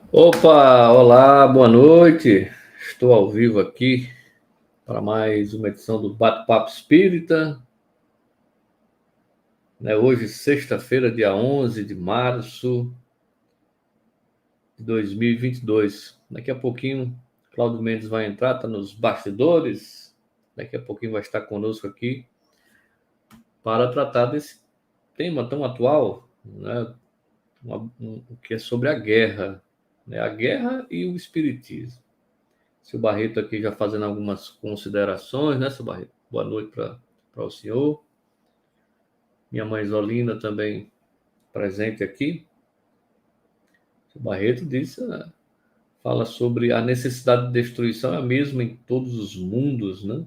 Opa, olá, boa noite. Estou ao vivo aqui para mais uma edição do Bate-Papo Espírita. Hoje, sexta-feira, dia 11 de março de 2022. Daqui a pouquinho, Cláudio Mendes vai entrar, está nos bastidores. Daqui a pouquinho vai estar conosco aqui para tratar desse tema tão atual, né? Que é sobre a guerra, né? A guerra e o espiritismo. Seu Barreto aqui já fazendo algumas considerações, né, seu Barreto? Boa noite para o senhor. Minha mãe Zolina também presente aqui. Seu Barreto disse, né, fala sobre a necessidade de destruição é a mesma em todos os mundos, né?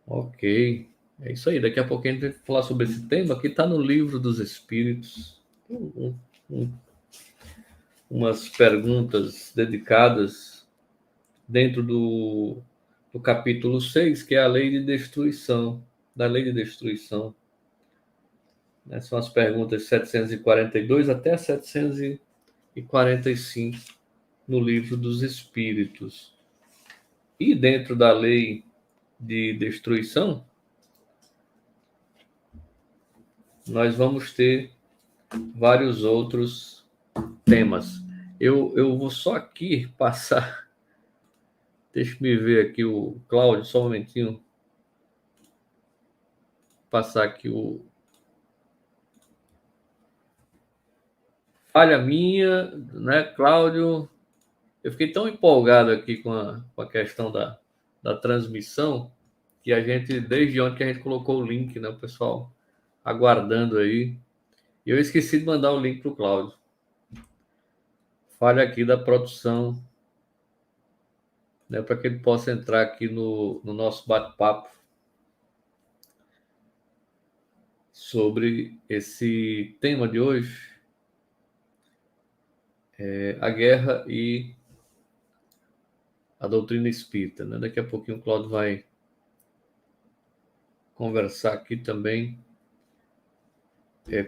Ok, é isso aí. Daqui a pouquinho a gente vai falar sobre esse tema que está no Livro dos Espíritos. Um, umas perguntas dedicadas dentro do capítulo 6, que é a lei de destruição, da lei de destruição. São as perguntas 742 até 745 no Livro dos Espíritos. E dentro da lei de destruição, nós vamos ter vários outros temas. Eu vou só aqui passar. Deixa eu me ver aqui o Cláudio, só um momentinho. Passar aqui o. Falha minha, né, Cláudio? Eu fiquei tão empolgado aqui com a questão da transmissão que a gente, desde ontem que a gente colocou o link, né, o pessoal aguardando aí. E eu esqueci de mandar o link para o Cláudio. Falha aqui da produção, né, para que ele possa entrar aqui no nosso bate-papo sobre esse tema de hoje, a guerra e a doutrina espírita. Né? Daqui a pouquinho o Cláudio vai conversar aqui também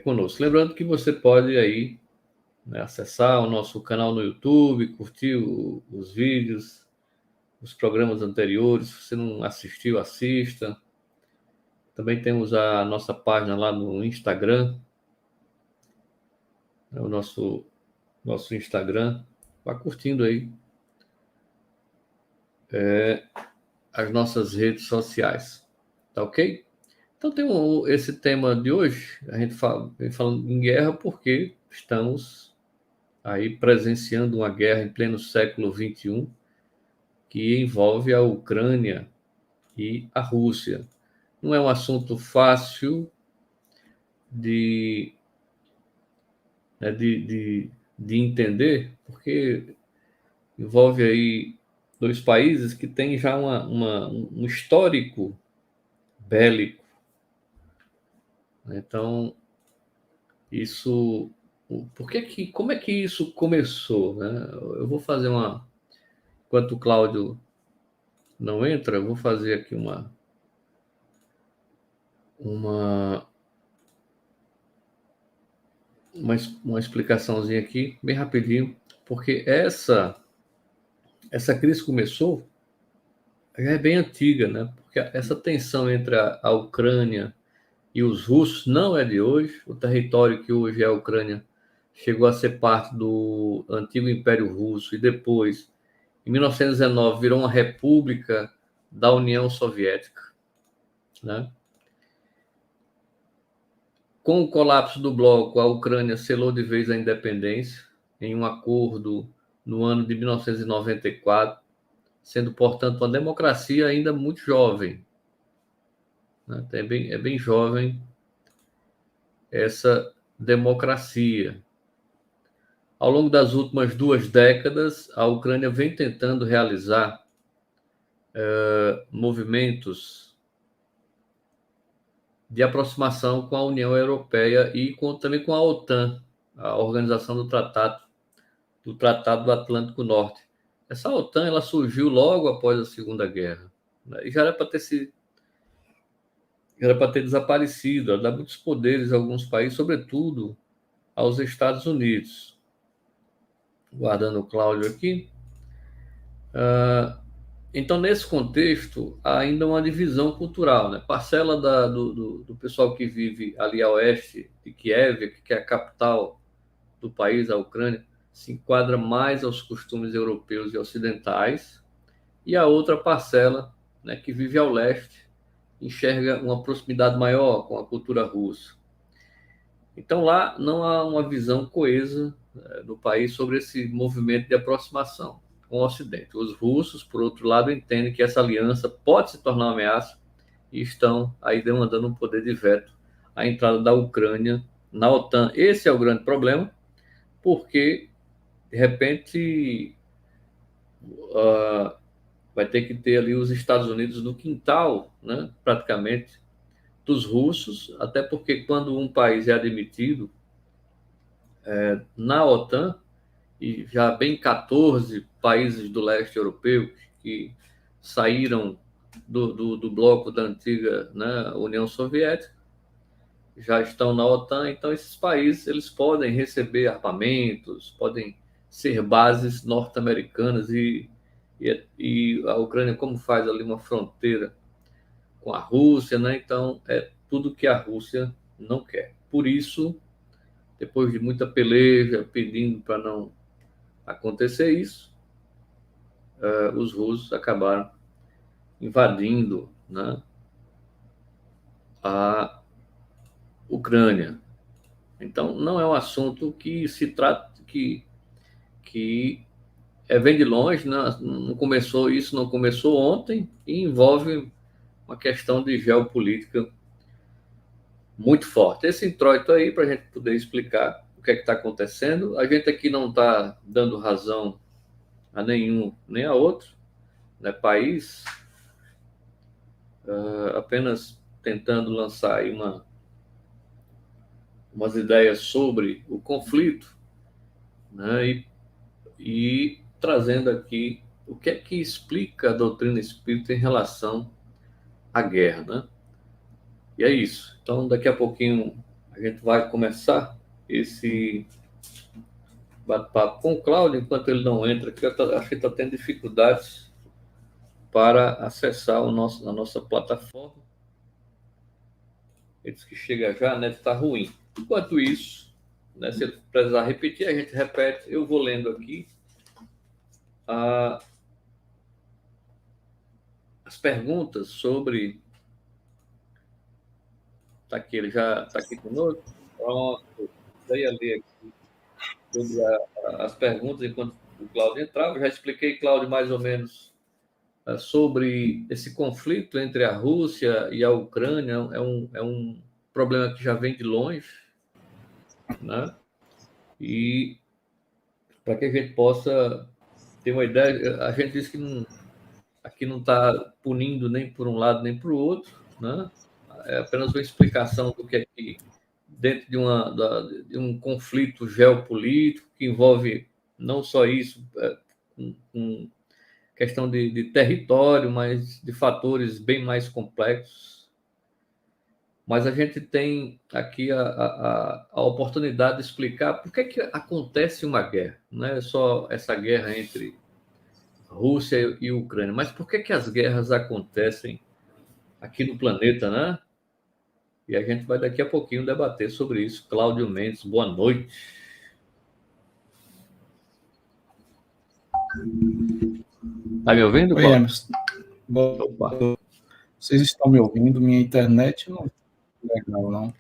conosco. Lembrando que você pode aí, né, acessar o nosso canal no YouTube, curtir os vídeos, os programas anteriores. Se você não assistiu, assista. Também temos a nossa página lá no Instagram, né, o nosso Instagram. Vá curtindo aí as nossas redes sociais, tá ok? Então tem esse tema de hoje, a gente vem falando em guerra porque estamos aí presenciando uma guerra em pleno século XXI que envolve a Ucrânia e a Rússia. Não é um assunto fácil de, né, de entender, porque envolve aí dois países que têm já um histórico bélico. Então, isso... como é que isso começou? Né? Eu vou fazer enquanto o Cláudio não entra, eu vou fazer aqui uma, uma explicaçãozinha aqui, bem rapidinho, porque essa crise começou, já é bem antiga, né? Porque essa tensão entre a Ucrânia e os russos não é de hoje. O território que hoje é a Ucrânia chegou a ser parte do antigo Império Russo e depois, em 1919, virou uma república da União Soviética, né? Com o colapso do bloco, a Ucrânia selou de vez a independência em um acordo no ano de 1994, sendo, portanto, uma democracia ainda muito jovem. Né? É bem jovem essa democracia. Ao longo das últimas 2 décadas, a Ucrânia vem tentando realizar movimentos de aproximação com a União Europeia e também com a OTAN, a Organização do Tratado do Atlântico Norte. Essa OTAN ela surgiu logo após a Segunda Guerra, né? E já era para ter desaparecido. Ela dá muitos poderes a alguns países, sobretudo aos Estados Unidos. Guardando o Cláudio aqui. Então, nesse contexto, há ainda uma divisão cultural, né? Parcela do pessoal que vive ali a oeste de Kiev, que é a capital do país, a Ucrânia, se enquadra mais aos costumes europeus e ocidentais, e a outra parcela, né, que vive ao leste, enxerga uma proximidade maior com a cultura russa. Então, lá não há uma visão coesa do país sobre esse movimento de aproximação com o Ocidente. Os russos, por outro lado, entendem que essa aliança pode se tornar uma ameaça e estão aí demandando um poder de veto à entrada da Ucrânia na OTAN. Esse é o grande problema, porque, de repente, vai ter que ter ali os Estados Unidos no quintal, né, praticamente, dos russos, até porque quando um país é admitido na OTAN, e já bem 14 países do leste europeu que saíram do bloco da antiga, né, União Soviética, já estão na OTAN, então esses países eles podem receber armamentos, podem ser bases norte-americanas e a Ucrânia, como faz ali uma fronteira com a Rússia, né, então é tudo que a Rússia não quer. Por isso, depois de muita peleja, pedindo para não acontecer isso, os russos acabaram invadindo, né, a Ucrânia. Então, não é um assunto que se trata que vem de longe, né? Não começou isso, não começou ontem e envolve uma questão de geopolítica muito forte. Esse introito aí para a gente poder explicar o que é que está acontecendo. A gente aqui não está dando razão a nenhum nem a outro, né, país, apenas tentando lançar aí umas ideias sobre o conflito, né, e trazendo aqui o que é que explica a doutrina espírita em relação à guerra, né? E é isso. Então, daqui a pouquinho a gente vai começar esse bate-papo com o Cláudio, enquanto ele não entra, que eu acho que está tendo dificuldades para acessar a nossa plataforma. Ele disse que chega já, a net está ruim. Enquanto isso, né, se ele precisar repetir, a gente repete. Eu vou lendo aqui as perguntas sobre. Está aqui, ele já está aqui conosco. Pronto. Eu ia ler aqui sobre as perguntas enquanto o Cláudio entrava. Eu já expliquei, Cláudio, mais ou menos sobre esse conflito entre a Rússia e a Ucrânia. É um problema que já vem de longe, né? E para que a gente possa ter uma ideia, a gente diz que aqui não está punindo nem por um lado nem para o outro, né? É apenas uma explicação do que é que, dentro de um conflito geopolítico, que envolve não só isso, com questão de território, mas de fatores bem mais complexos. Mas a gente tem aqui a oportunidade de explicar por que acontece uma guerra. Não é só essa guerra entre Rússia e Ucrânia, mas por que as guerras acontecem aqui no planeta, né? E a gente vai daqui a pouquinho debater sobre isso. Cláudio Mendes, boa noite. Tá me ouvindo, Oi, Cláudio? Emerson. Vocês estão me ouvindo? Minha internet não é legal, não.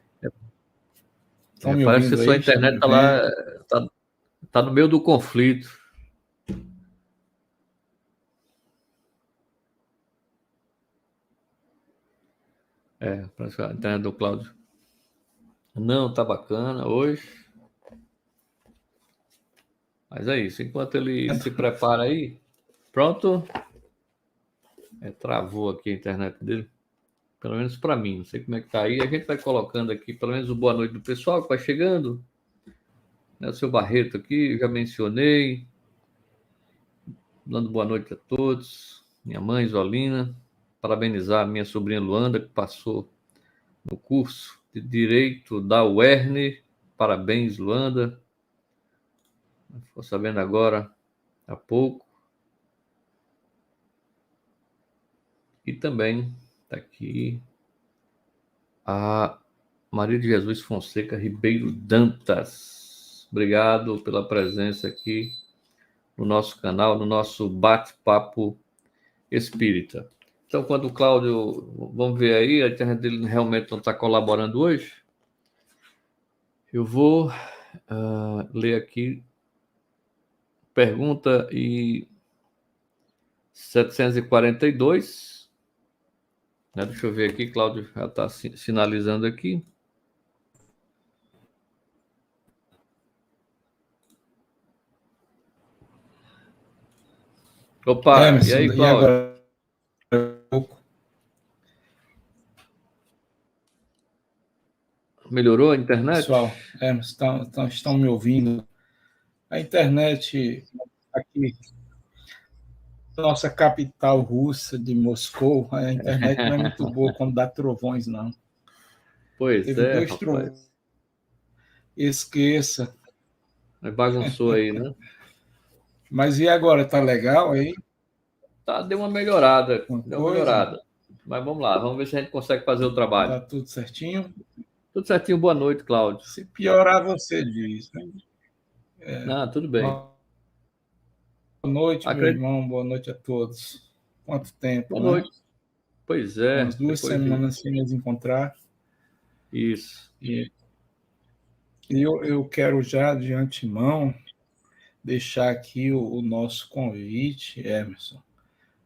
Estão me Parece que ouvindo sua aí? internet está lá, tá no meio do conflito. Parece que a internet do Cláudio não tá bacana hoje. Mas é isso. Enquanto ele se prepara aí, pronto. Travou aqui a internet dele. Pelo menos para mim. Não sei como é que tá aí. A gente vai colocando aqui, pelo menos, o boa noite do pessoal que vai chegando. O seu Barreto aqui, já mencionei. Dando boa noite a todos. Minha mãe, Zolina. Parabenizar a minha sobrinha Luanda, que passou no curso de Direito da UERN. Parabéns, Luanda. Ficou sabendo agora, há pouco. E também está aqui a Maria de Jesus Fonseca Ribeiro Dantas. Obrigado pela presença aqui no nosso canal, no nosso bate-papo espírita. Então, quando o Cláudio, vamos ver aí, a internet dele realmente não está colaborando hoje, eu vou ler aqui pergunta 742, né? Deixa eu ver aqui, Cláudio já está sinalizando aqui. Opa, Emerson, e aí, e Cláudio? agora? Melhorou a internet? Pessoal, Emerson, estão me ouvindo? A internet aqui, nossa capital russa de Moscou, a internet não é muito boa quando dá trovões, não. Pois Teve é, dois trovões. rapaz. Esqueça. Bagunçou aí, né? Mas e agora? Tá legal aí? Tá, deu uma melhorada, Uma deu uma coisa? melhorada. Mas vamos lá, vamos ver se a gente consegue fazer o trabalho. Tá tudo certinho? Tudo certinho, boa noite, Cláudio. Se piorar, você diz, né? Não, tudo bem. Boa noite, meu Acredito. irmão. Boa noite a todos. Quanto tempo, Boa né? noite. Pois é, Umas 2 depois de. semanas sem nos encontrar. Isso. E eu quero já, de antemão, deixar aqui o nosso convite, Emerson,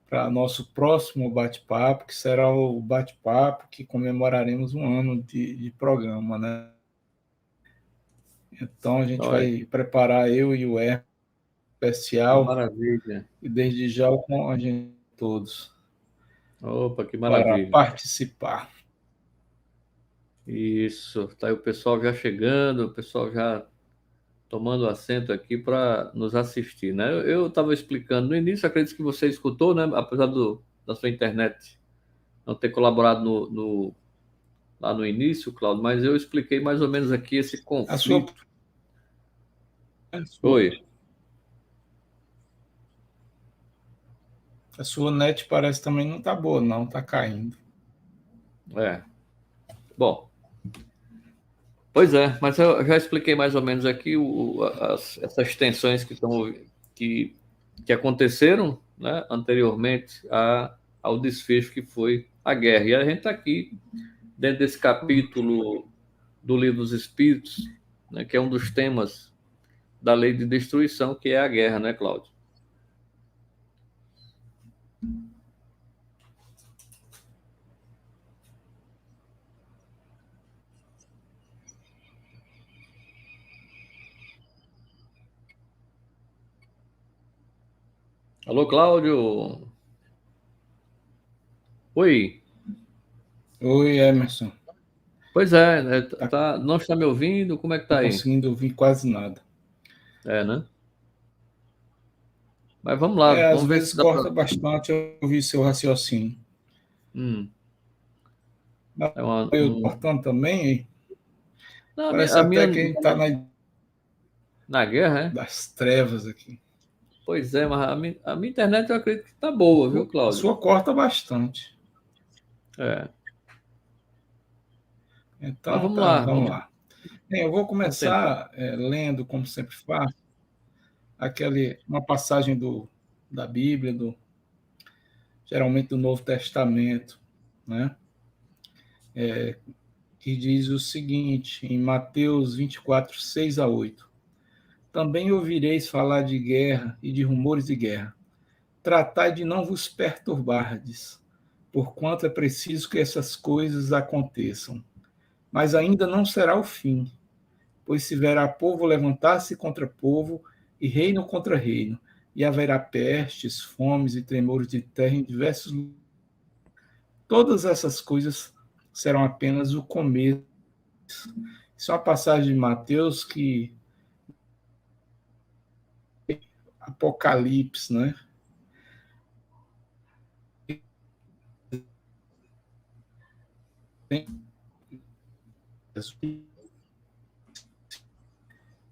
para nosso próximo bate-papo, que será o bate-papo que comemoraremos 1 ano de programa, né? Então a gente Olha, vai preparar eu e o Emerson que especial maravilha. e desde já com a gente todos Opa, que para maravilha. participar. Isso. Tá aí o pessoal já chegando, o pessoal já tomando assento aqui para nos assistir, né? Eu estava explicando no início, acredito que você escutou, né? Apesar da sua internet não ter colaborado lá no início, Claudio, mas eu expliquei mais ou menos aqui esse A sua, conflito. a sua, Oi, a sua net parece também não está boa, não, está caindo. é. Bom, pois é, mas eu já expliquei mais ou menos aqui essas tensões que, que aconteceram, né, anteriormente ao desfecho que foi a guerra. E a gente está aqui dentro desse capítulo do Livro dos Espíritos, né, que é um dos temas da lei de destruição, que é a guerra, né, Cláudio? Alô, Cláudio? Oi. Oi, Emerson. Pois é, né, Tá não está me ouvindo? Como é que tá aí? conseguindo ouvir quase nada. É, né? Mas vamos lá, Às vamos ver vezes se dá para. corta bastante eu ouvir seu raciocínio. Hum, Mas é eu cortando também, não, parece a até minha que a gente está na guerra, é? das trevas aqui. Pois é, mas a minha internet eu acredito que tá boa, viu, A Cláudio? sua corta bastante. É. Mas Então, vamos tá, lá, vamos lá. Bem, eu vou vamos tentar. começar lendo, como sempre faço, uma passagem da Bíblia, geralmente do Novo Testamento, né? Que diz o seguinte, em Mateus 24, 6-8. Também ouvireis falar de guerra e de rumores de guerra. Tratai de não vos perturbardes, porquanto é preciso que essas coisas aconteçam. Mas ainda não será o fim, pois se verá povo levantar-se contra povo e reino contra reino, e haverá pestes, fomes e tremores de terra em diversos lugares. Todas essas coisas serão apenas o começo. Isso é uma passagem de Mateus que Apocalipse, né?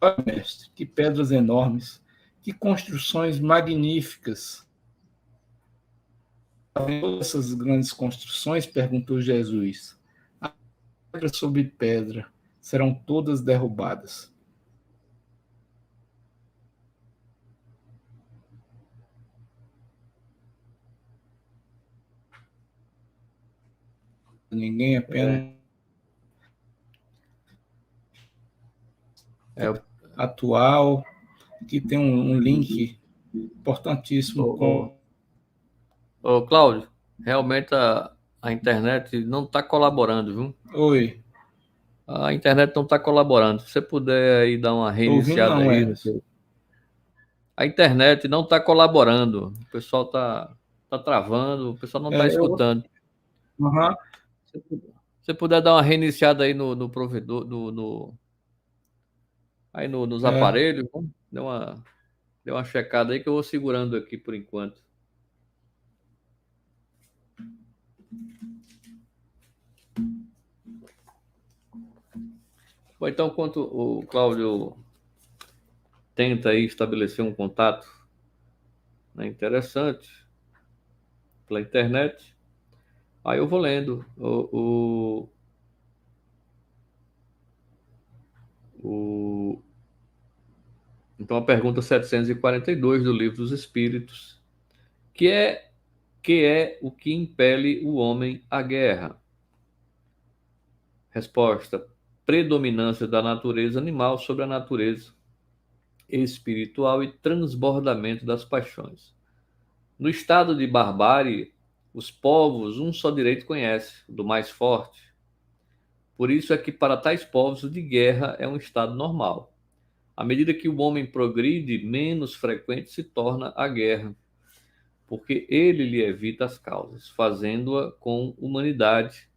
Olha, mestre, que pedras enormes, que construções magníficas. Todas essas grandes construções, perguntou Jesus, pedra sobre pedra, serão todas derrubadas. Ninguém apenas atual, que tem um link importantíssimo com... Ô, Cláudio, realmente a internet não está colaborando, viu? Oi. A internet não está colaborando. Se você puder aí dar uma Tô ouvindo reiniciada não, aí. Emerson. A internet não está colaborando. O pessoal tá travando, o pessoal não está escutando. Uhum. Se você puder dar uma reiniciada aí no provedor, aí nos aparelhos, dê uma checada aí que eu vou segurando aqui por enquanto. Bom, então, enquanto o Cláudio tenta aí estabelecer um contato, né, interessante pela internet, aí eu vou lendo então a pergunta 742 do Livro dos Espíritos, que é o que impele o homem à guerra? Resposta: predominância da natureza animal sobre a natureza espiritual e transbordamento das paixões. No estado de barbárie, os povos um só direito conhecem, o do mais forte. Por isso é que para tais povos o de guerra é um estado normal. À medida que o homem progride, menos frequente se torna a guerra, porque ele lhe evita as causas, fazendo-a com humanidade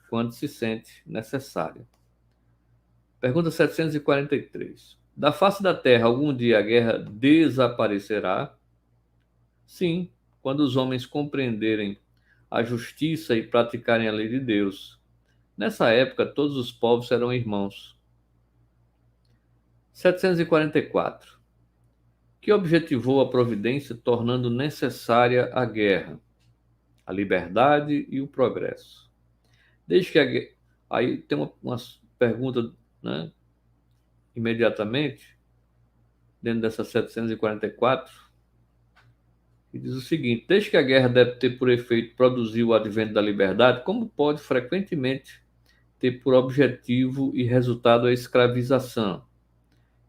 quando se sente necessário. Pergunta 743. Da face da terra, algum dia a guerra desaparecerá? Sim, quando os homens compreenderem a justiça e praticarem a lei de Deus. Nessa época, todos os povos serão irmãos. 744. Que objetivou a providência tornando necessária a guerra, a liberdade e o progresso? Desde que aí tem uma pergunta, né, imediatamente, dentro dessa 744, que diz o seguinte: desde que a guerra deve ter por efeito produzir o advento da liberdade, como pode frequentemente ter por objetivo e resultado a escravização?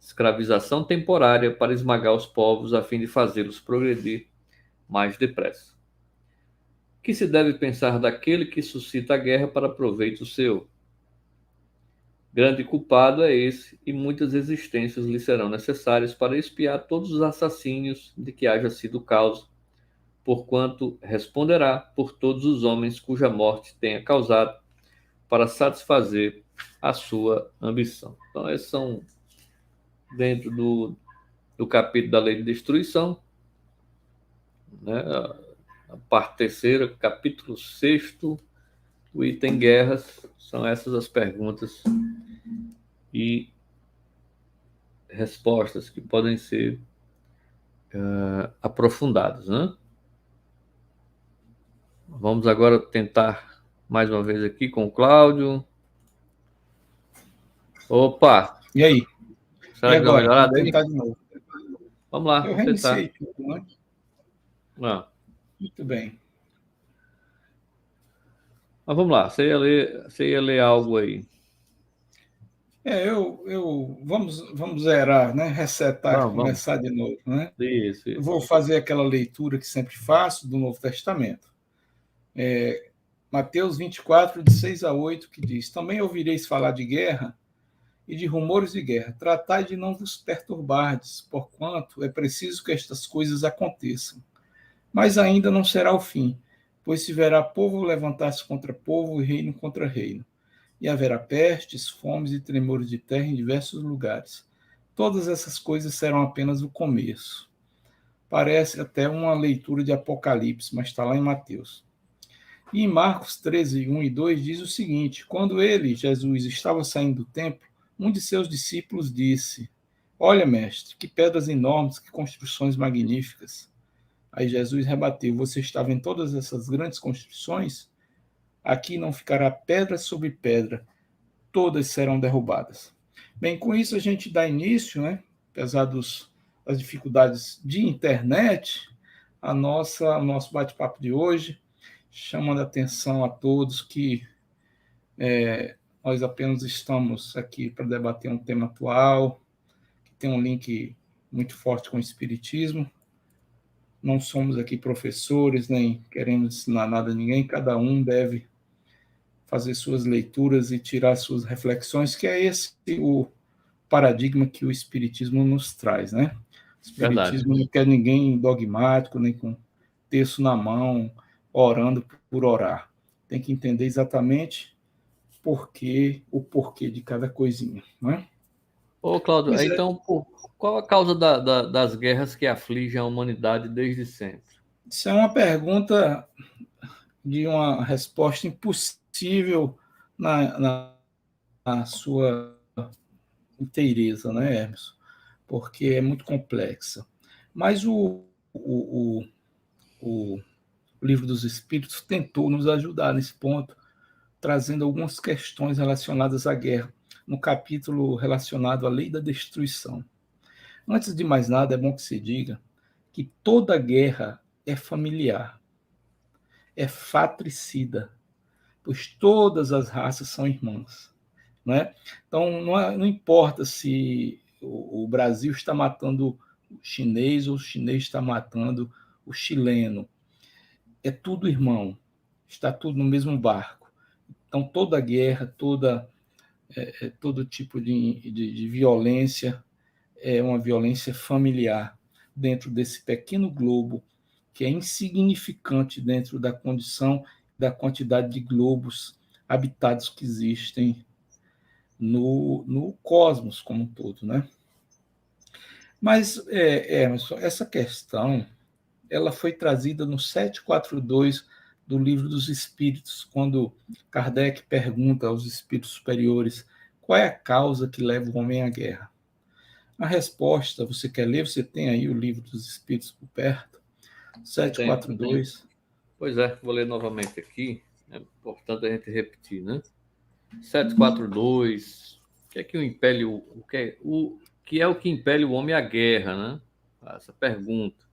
Escravização temporária para esmagar os povos a fim de fazê-los progredir mais depressa. Que se deve pensar daquele que suscita a guerra para proveito seu? Grande culpado é esse, e muitas existências lhe serão necessárias para expiar todos os assassínios de que haja sido causa, porquanto responderá por todos os homens cuja morte tenha causado, para satisfazer a sua ambição. Então, esses são dentro do capítulo da lei de destruição, né? A parte terceira, capítulo 6º, o item guerras, são essas as perguntas e respostas que podem ser aprofundadas, né? Vamos agora tentar mais uma vez aqui com o Cláudio. Opa! E aí? Será E que deu uma agora? melhorada Vamos aí? tentar de novo. Vamos lá, Eu vamos tentar. reiniciei tudo, né? Muito bem. Mas vamos lá, você ia ler algo aí. Vamos zerar, né? Resetar, Vamos. começar de novo, né? Isso. Eu vou fazer aquela leitura que sempre faço do Novo Testamento. Mateus 24, de 6 a 8, que diz: também ouvireis falar de guerra e de rumores de guerra. Tratai de não vos perturbardes, porquanto é preciso que estas coisas aconteçam. Mas ainda não será o fim, pois se verá povo levantar-se contra povo e reino contra reino. E haverá pestes, fomes e tremores de terra em diversos lugares. Todas essas coisas serão apenas o começo. Parece até uma leitura de Apocalipse, mas está lá em Mateus. E em Marcos 13, 1 e 2 diz o seguinte: quando ele, Jesus, estava saindo do templo, um de seus discípulos disse: Olha, mestre, que pedras enormes, que construções magníficas. Aí Jesus rebateu: você está vendo todas essas grandes construções? Aqui não ficará pedra sobre pedra, todas serão derrubadas. Bem, com isso a gente dá início, né? Apesar das dificuldades de internet, o nosso bate-papo de hoje, chamando a atenção a todos que nós apenas estamos aqui para debater um tema atual, que tem um link muito forte com o Espiritismo. Não somos aqui professores, nem queremos ensinar nada a ninguém, cada um deve fazer suas leituras e tirar suas reflexões, que é esse o paradigma que o Espiritismo nos traz, né? O Verdade. Espiritismo não quer ninguém dogmático, nem com texto na mão, orando por orar. Tem que entender exatamente o porquê de cada coisinha, né? Ô, Cláudio, Pois é, então, qual a causa das guerras que afligem a humanidade desde sempre? isso é uma pergunta de uma resposta impossível na sua inteireza, né, Hermes? Porque é muito complexa. Mas o Livro dos Espíritos tentou nos ajudar nesse ponto, trazendo algumas questões relacionadas à guerra, no capítulo relacionado à lei da destruição. Antes de mais nada, é bom que se diga que toda guerra é familiar, é fratricida, pois todas as raças são irmãs. Né? Então, não importa se o Brasil está matando o chinês ou o chinês está matando o chileno, é tudo irmão, está tudo no mesmo barco. Então, toda guerra, todo tipo de violência é uma violência familiar dentro desse pequeno globo que é insignificante dentro da condição, da quantidade de globos habitados que existem no cosmos como um todo, né? Mas, Emerson, essa questão ela foi trazida no 742 do Livro dos Espíritos, quando Kardec pergunta aos espíritos superiores qual é a causa que leva o homem à guerra. A resposta, você quer ler? Você tem aí o Livro dos Espíritos por perto? Tem. 742. Pois é, vou ler novamente aqui. É importante a gente repetir, né? 742. O que é que o impele que é o que impele o homem à guerra, né? Essa pergunta.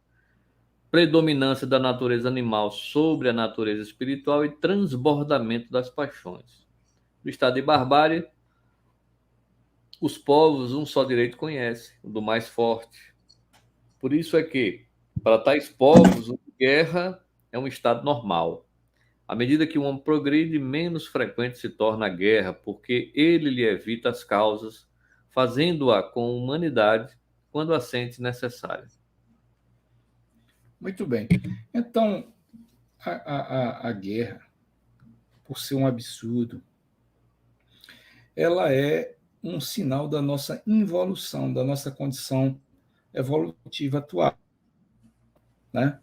Predominância da natureza animal sobre a natureza espiritual e transbordamento das paixões. No estado de barbárie, os povos um só direito conhecem, o do mais forte. Por isso é que, para tais povos, a guerra é um estado normal. À medida que o homem progride, menos frequente se torna a guerra, porque ele lhe evita as causas, fazendo-a com humanidade quando a sente necessária. Muito bem. Então, a guerra, por ser um absurdo, ela é um sinal da nossa involução, da nossa condição evolutiva atual, né?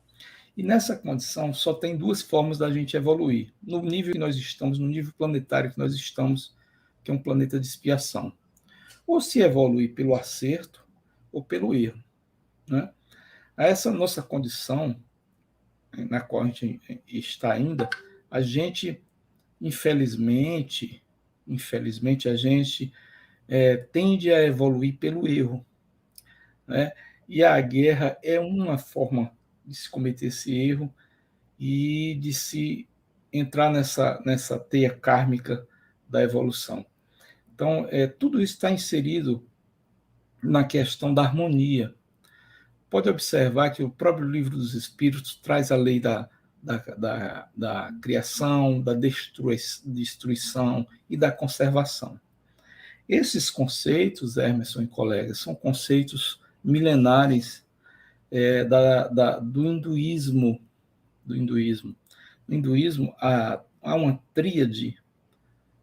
E nessa condição só tem duas formas da gente evoluir. No nível que nós estamos, no nível planetário que nós estamos, que é um planeta de expiação. Ou se evoluir pelo acerto ou pelo erro, né? A essa nossa condição, na qual a gente está ainda, a gente, infelizmente a gente tende a evoluir pelo erro, né? E a guerra é uma forma de se cometer esse erro e de se entrar nessa teia kármica da evolução. Então, tudo isso está inserido na questão da harmonia. Pode observar que o próprio Livro dos Espíritos traz a lei da criação, da destruição e da conservação. Esses conceitos, Emerson e colegas, são conceitos milenares do hinduísmo. No hinduísmo há uma tríade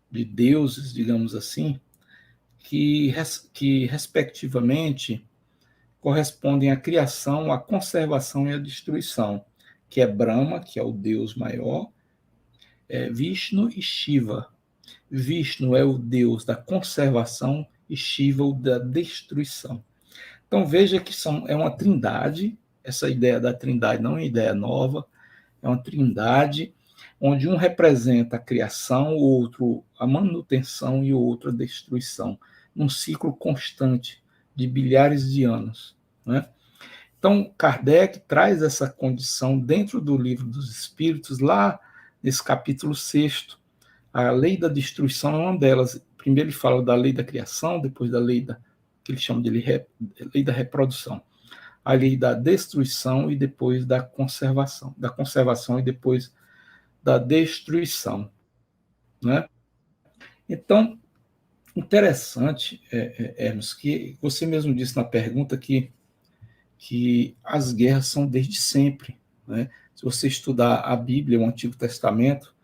de deuses, digamos assim, que respectivamente correspondem à criação, à conservação e à destruição, que é Brahma, que é o deus maior, Vishnu e Shiva. Vishnu é o deus da conservação e Shiva o da destruição. Então veja que é uma trindade, essa ideia da trindade não é uma ideia nova, é uma trindade onde um representa a criação, o outro a manutenção e o outro a destruição, num ciclo constante de bilhares de anos, né? Então, Kardec traz essa condição dentro do Livro dos Espíritos, lá nesse capítulo 6º. A lei da destruição é uma delas. Primeiro ele fala da lei da criação, depois da lei que ele chama de lei da reprodução. A lei da destruição e depois da conservação. Da conservação e depois da destruição, né? Então, interessante, Hermes, que você mesmo disse na pergunta que as guerras são desde sempre, né? Se você estudar a Bíblia, o Antigo Testamento,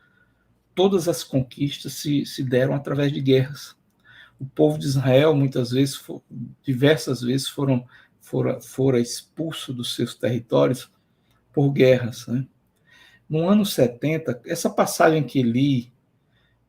todas as conquistas se deram através de guerras. O povo de Israel, muitas vezes, diversas vezes, fora expulso dos seus territórios por guerras, né? No ano 70, essa passagem que li,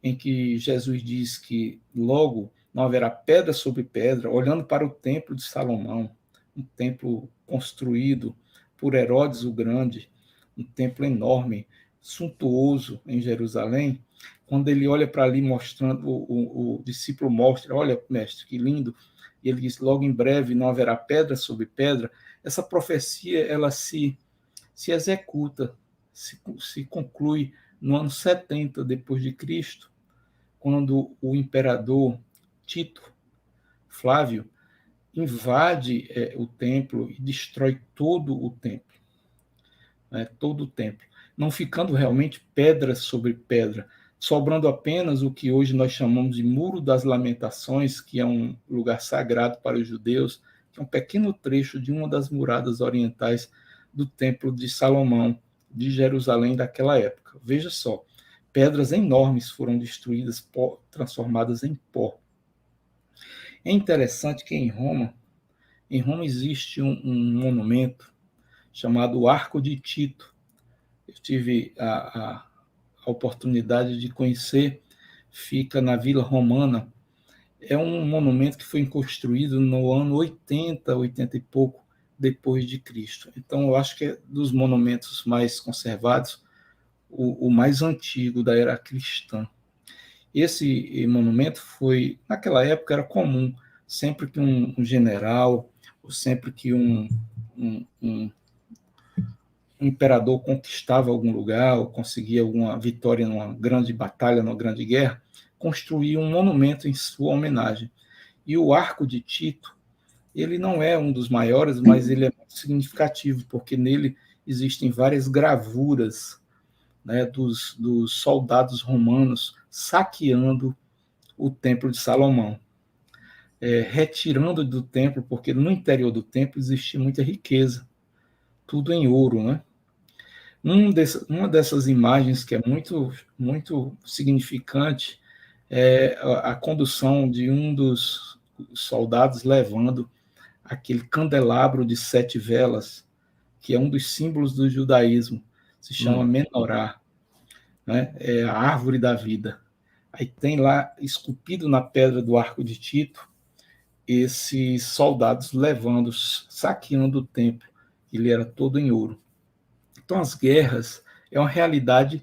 em que Jesus diz que logo não haverá pedra sobre pedra, olhando para o templo de Salomão, um templo construído por Herodes o Grande, um templo enorme, suntuoso em Jerusalém. Quando ele olha para ali, mostrando, o discípulo mostra, olha, mestre, que lindo, e ele diz, logo em breve não haverá pedra sobre pedra. Essa profecia, ela se executa, se conclui no ano 70 depois de Cristo, quando o imperador Tito Flávio invade o templo e destrói todo o templo, né, todo o templo, não ficando realmente pedra sobre pedra, sobrando apenas o que hoje nós chamamos de Muro das Lamentações, que é um lugar sagrado para os judeus, que é um pequeno trecho de uma das muradas orientais do Templo de Salomão, de Jerusalém daquela época. Veja só, pedras enormes foram destruídas, transformadas em pó. É interessante que em Roma existe um monumento chamado Arco de Tito. Eu tive a oportunidade de conhecer, fica na Vila Romana. É um monumento que foi construído no ano 80, 80 e pouco depois de Cristo. Então, eu acho que é dos monumentos mais conservados, o mais antigo da era cristã. Esse monumento foi, naquela época, era comum, sempre que um general, ou sempre que um imperador conquistava algum lugar, ou conseguia alguma vitória numa grande batalha, numa grande guerra, construía um monumento em sua homenagem. E o Arco de Tito, ele não é um dos maiores, mas ele é muito significativo, porque nele existem várias gravuras, né, dos soldados romanos saqueando o Templo de Salomão, retirando do templo, porque no interior do templo existia muita riqueza, tudo em ouro, né? Uma dessas imagens que é muito, muito significante é a condução de um dos soldados levando aquele candelabro de 7 velas, que é um dos símbolos do judaísmo, se chama menorá, né? É a árvore da vida. Aí tem lá, esculpido na pedra do Arco de Tito, esses soldados levando, saqueando o templo. Ele era todo em ouro. Então, as guerras é uma realidade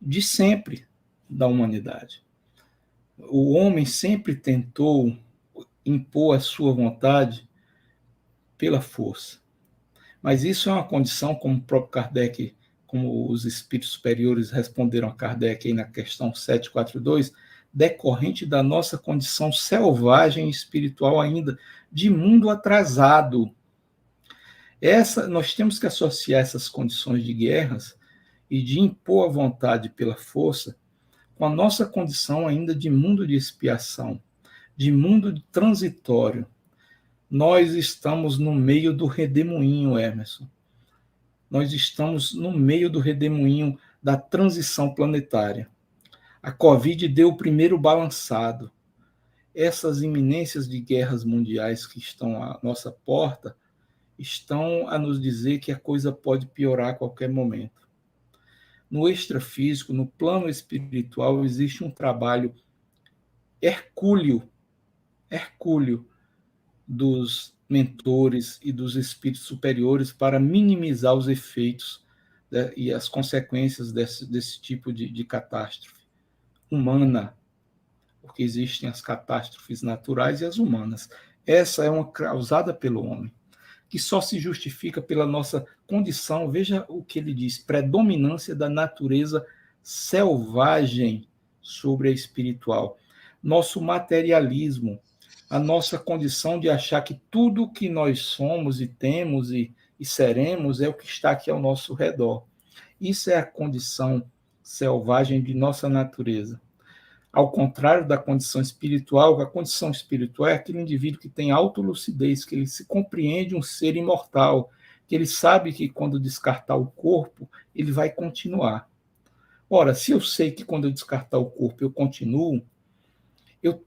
de sempre da humanidade. O homem sempre tentou impor a sua vontade pela força. Mas isso é uma condição, como o próprio Kardec, como os espíritos superiores responderam a Kardec aí na questão 742, decorrente da nossa condição selvagem espiritual ainda, de mundo atrasado. Nós temos que associar essas condições de guerras e de impor a vontade pela força com a nossa condição ainda de mundo de expiação, de mundo transitório. Nós estamos no meio do redemoinho, Emerson. Nós estamos no meio do redemoinho da transição planetária. A Covid deu o primeiro balançado. Essas iminências de guerras mundiais que estão à nossa porta estão a nos dizer que a coisa pode piorar a qualquer momento. No extrafísico, no plano espiritual, existe um trabalho hercúleo dos mentores e dos espíritos superiores para minimizar os efeitos, né, e as consequências desse tipo de catástrofe humana, porque existem as catástrofes naturais e as humanas. Essa é uma causada pelo homem, que só se justifica pela nossa condição, veja o que ele diz, predominância da natureza selvagem sobre a espiritual. Nosso materialismo, a nossa condição de achar que tudo que nós somos e temos e seremos é o que está aqui ao nosso redor. Isso é a condição selvagem de nossa natureza. Ao contrário da condição espiritual, a condição espiritual é aquele indivíduo que tem autolucidez, que ele se compreende um ser imortal, que ele sabe que quando descartar o corpo, ele vai continuar. Ora, se eu sei que quando eu descartar o corpo eu continuo, eu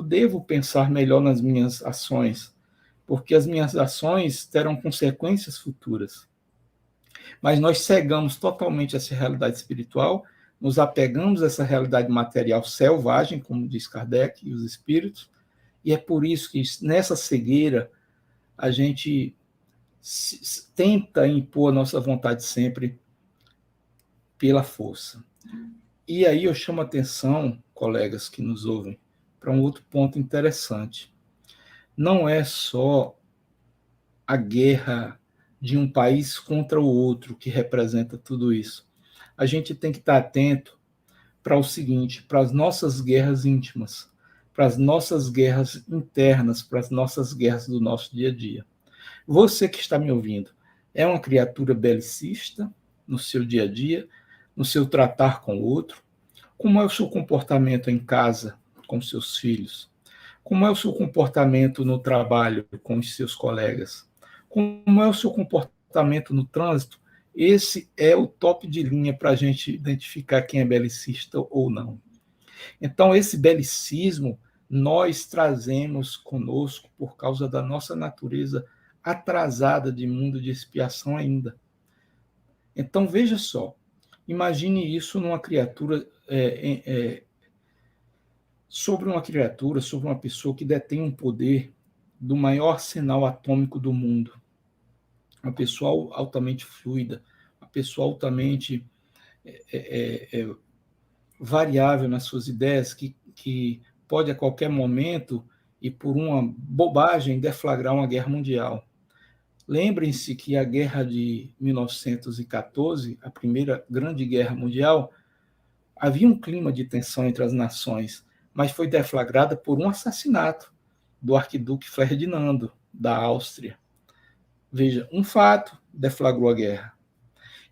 devo pensar melhor nas minhas ações, porque as minhas ações terão consequências futuras. Mas nós cegamos totalmente essa realidade espiritual, nos apegamos a essa realidade material selvagem, como diz Kardec e os espíritos, e é por isso que nessa cegueira a gente tenta impor a nossa vontade sempre pela força. E aí eu chamo a atenção, colegas que nos ouvem, para um outro ponto interessante. Não é só a guerra de um país contra o outro que representa tudo isso. A gente tem que estar atento para o seguinte, para as nossas guerras íntimas, para as nossas guerras internas, para as nossas guerras do nosso dia a dia. Você que está me ouvindo, é uma criatura belicista no seu dia a dia, no seu tratar com o outro? Como é o seu comportamento em casa com seus filhos? Como é o seu comportamento no trabalho com os seus colegas? Como é o seu comportamento no trânsito? Esse é o top de linha para a gente identificar quem é belicista ou não. Então, esse belicismo nós trazemos conosco por causa da nossa natureza atrasada de mundo de expiação ainda. Então, veja só, imagine isso numa criatura, sobre uma pessoa que detém um poder do maior arsenal atômico do mundo. Uma pessoa altamente fluida, uma pessoa altamente variável nas suas ideias, que pode a qualquer momento e por uma bobagem deflagrar uma guerra mundial. Lembrem-se que a guerra de 1914, a primeira grande guerra mundial, havia um clima de tensão entre as nações, mas foi deflagrada por um assassinato do arquiduque Ferdinando, da Áustria. Veja, um fato deflagrou a guerra.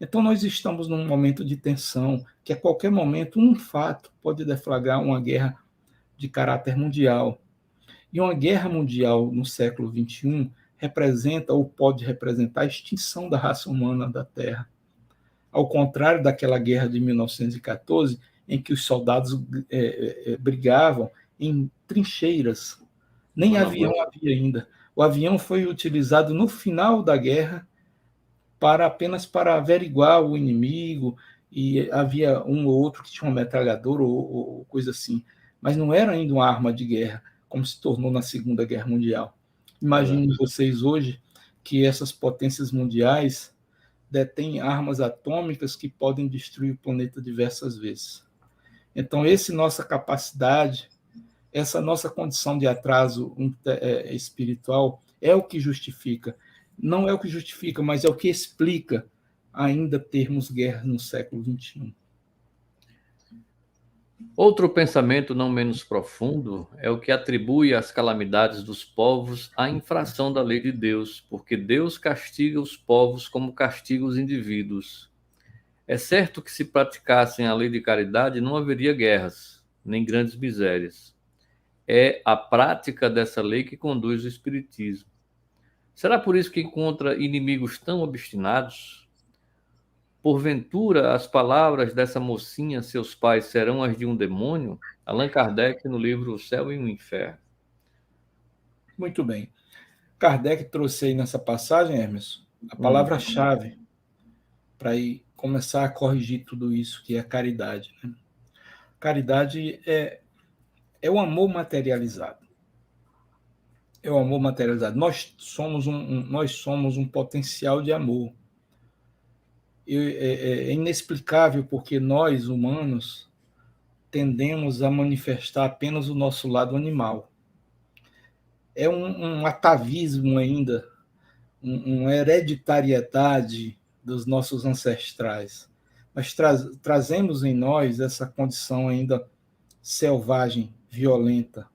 Então, nós estamos num momento de tensão, que a qualquer momento um fato pode deflagrar uma guerra de caráter mundial. E uma guerra mundial no século XXI representa ou pode representar a extinção da raça humana da Terra. Ao contrário daquela guerra de 1914, em que os soldados brigavam em trincheiras. Nem avião havia ainda. O avião foi utilizado no final da guerra apenas para averiguar o inimigo, e havia um ou outro que tinha uma metralhadora ou coisa assim. Mas não era ainda uma arma de guerra, como se tornou na Segunda Guerra Mundial. Imaginem vocês hoje que essas potências mundiais detêm armas atômicas que podem destruir o planeta diversas vezes. Então, essa nossa capacidade, essa nossa condição de atraso espiritual é o que justifica. Não é o que justifica, mas é o que explica ainda termos guerra no século XXI. Outro pensamento não menos profundo é o que atribui as calamidades dos povos à infração da lei de Deus, porque Deus castiga os povos como castiga os indivíduos. É certo que se praticassem a lei de caridade não haveria guerras, nem grandes misérias. É a prática dessa lei que conduz o espiritismo. Será por isso que encontra inimigos tão obstinados? Porventura, as palavras dessa mocinha, seus pais, serão as de um demônio? Allan Kardec, no livro O Céu e o Inferno. Muito bem. Kardec trouxe aí nessa passagem, Hermes, a palavra-chave para ir começar a corrigir tudo isso, que é a caridade. Né? Caridade é o amor materializado. é o amor materializado. Nós somos um potencial de amor. É inexplicável porque nós, humanos, tendemos a manifestar apenas o nosso lado animal. É um atavismo ainda, uma hereditariedade dos nossos ancestrais. Nós trazemos em nós essa condição ainda selvagem, violenta,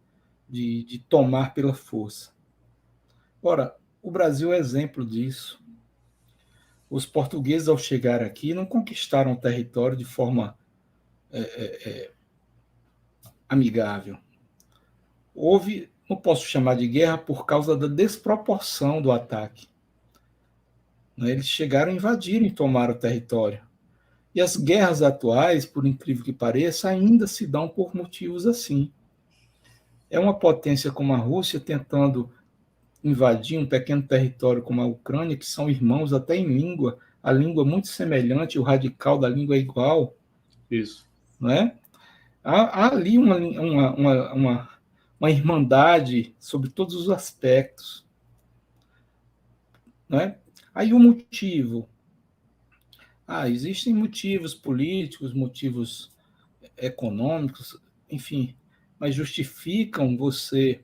de tomar pela força. Ora, o Brasil é exemplo disso. Os portugueses, ao chegar aqui, não conquistaram o território de forma amigável. Houve, não posso chamar de guerra, por causa da desproporção do ataque. Eles chegaram, invadiram e tomaram o território. E as guerras atuais, por incrível que pareça, ainda se dão por motivos assim. É uma potência como a Rússia tentando invadir um pequeno território como a Ucrânia, que são irmãos até em língua, a língua muito semelhante, o radical da língua é igual. Isso. Não é? Há ali uma irmandade sobre todos os aspectos. Não é? Aí o motivo. Existem motivos políticos, motivos econômicos, enfim, mas justificam você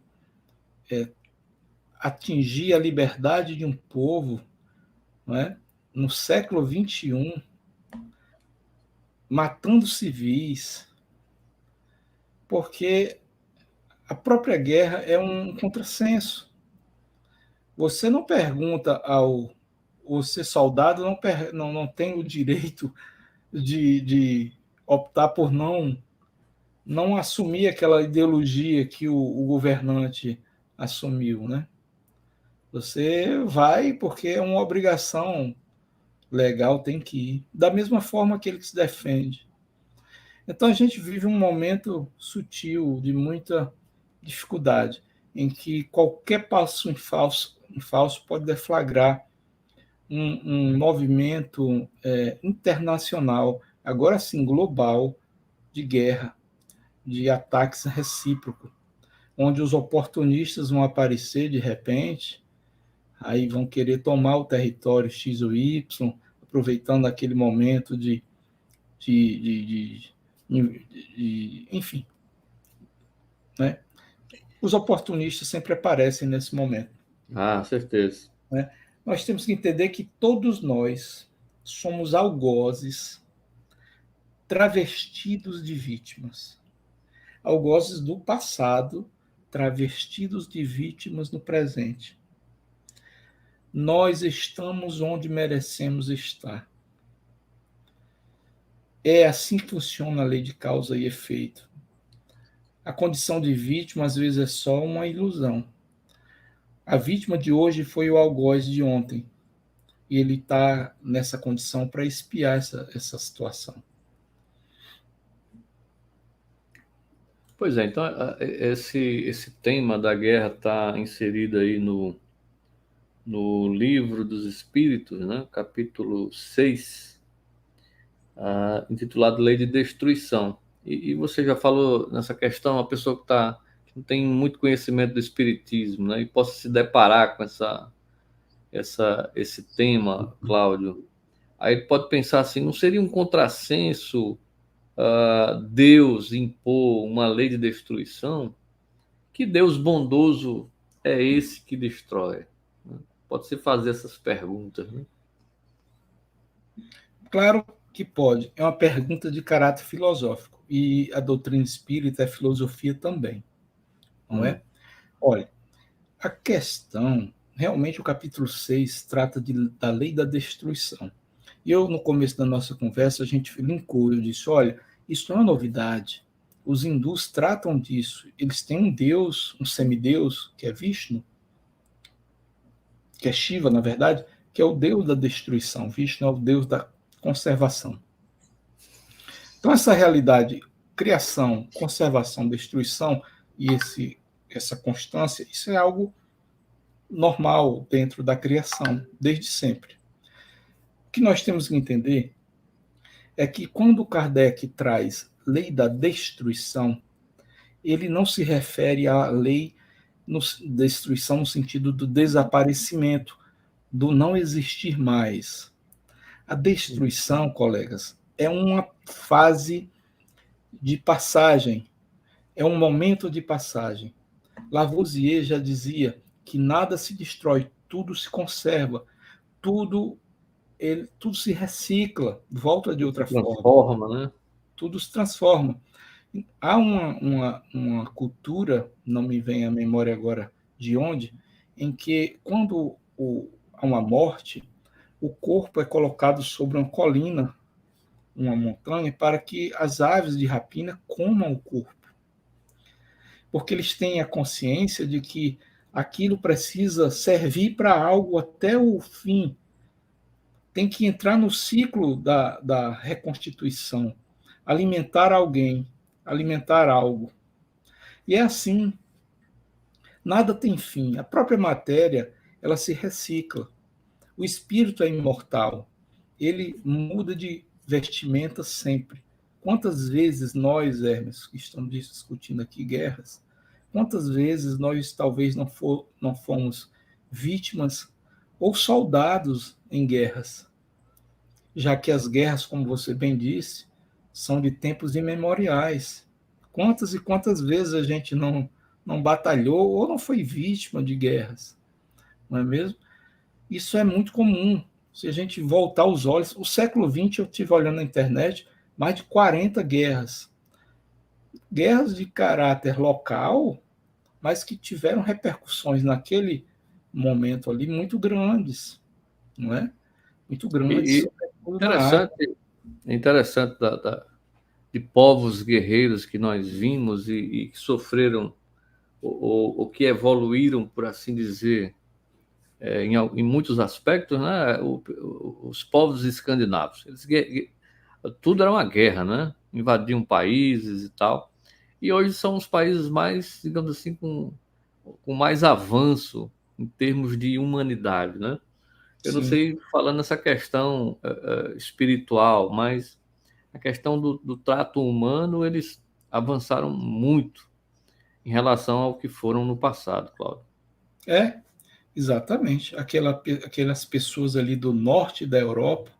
atingir a liberdade de um povo, não é? No século XXI, matando civis, porque a própria guerra é um contrassenso. Você não pergunta você soldado não tem o direito de optar por não assumir aquela ideologia que o governante assumiu, né? Você vai porque é uma obrigação legal, tem que ir. Da mesma forma aquele que se defende. Então a gente vive um momento sutil de muita dificuldade, em que qualquer passo em falso pode deflagrar um movimento internacional, agora sim global, de guerra, de ataques recíprocos, onde os oportunistas vão aparecer de repente, aí vão querer tomar o território X ou Y, aproveitando aquele momento enfim, né? Os oportunistas sempre aparecem nesse momento. Certeza. Né? Nós temos que entender que todos nós somos algozes travestidos de vítimas. Algozes do passado, travestidos de vítimas no presente. Nós estamos onde merecemos estar. É assim que funciona a lei de causa e efeito. A condição de vítima, às vezes, é só uma ilusão. A vítima de hoje foi o algoz de ontem. E ele está nessa condição para espiar essa situação. Pois é, então esse tema da guerra está inserido aí no Livro dos Espíritos, né? Capítulo 6, intitulado Lei de Destruição. E você já falou nessa questão, a pessoa que não tem muito conhecimento do Espiritismo, né? E possa se deparar com esse tema, Cláudio, aí pode pensar assim, não seria um contrassenso Deus impor uma lei de destruição? Que Deus bondoso é esse que destrói? Pode-se fazer essas perguntas, né? Claro que pode. É uma pergunta de caráter filosófico. E a doutrina espírita é filosofia também, não é? Olha, a questão, realmente o capítulo 6 trata da lei da destruição. E eu, no começo da nossa conversa, a gente linkou, eu disse, olha, isso não é novidade. Os hindus tratam disso. Eles têm um deus, um semideus, que é Vishnu, que é Shiva, na verdade, que é o deus da destruição. Vishnu é o deus da conservação. Então, essa realidade, criação, conservação, destruição, e essa constância, isso é algo normal dentro da criação, desde sempre. O que nós temos que entender é que quando Kardec traz lei da destruição, ele não se refere à lei destruição no sentido do desaparecimento, do não existir mais. A destruição, colegas, é uma fase de passagem, é um momento de passagem. Lavoisier já dizia que nada se destrói, tudo se conserva, tudo se recicla, volta de outra forma. Transforma, né? Tudo se transforma. Há uma cultura, não me vem à memória agora de onde, em que quando há uma morte, o corpo é colocado sobre uma colina, uma montanha, para que as aves de rapina comam o corpo. Porque eles têm a consciência de que aquilo precisa servir para algo até o fim. Tem que entrar no ciclo da reconstituição, alimentar alguém, alimentar algo. E é assim, nada tem fim. A própria matéria, ela se recicla. O espírito é imortal. Ele muda de vestimenta sempre. Quantas vezes nós, Hermes, que estamos discutindo aqui guerras, quantas vezes nós talvez não fomos vítimas ou soldados em guerras, já que as guerras, como você bem disse, são de tempos imemoriais. Quantas e quantas vezes a gente não batalhou ou não foi vítima de guerras, não é mesmo? Isso é muito comum. Se a gente voltar os olhos, o século XX, eu estive olhando na internet, mais de 40 guerras. Guerras de caráter local, mas que tiveram repercussões naquele momento ali muito grandes, não é? Muito grandes, E sobretudo na área. interessante de povos guerreiros que nós vimos e que sofreram ou que evoluíram, por assim dizer, em muitos aspectos, né? Os povos escandinavos. Tudo era uma guerra, né? Invadiam países e tal. E hoje são os países mais, digamos assim, com mais avanço em termos de humanidade, né? Eu não Sim. sei, falando nessa questão espiritual, mas a questão do trato humano, eles avançaram muito em relação ao que foram no passado, Cláudio. É, exatamente. Aquelas pessoas ali do norte da Europa,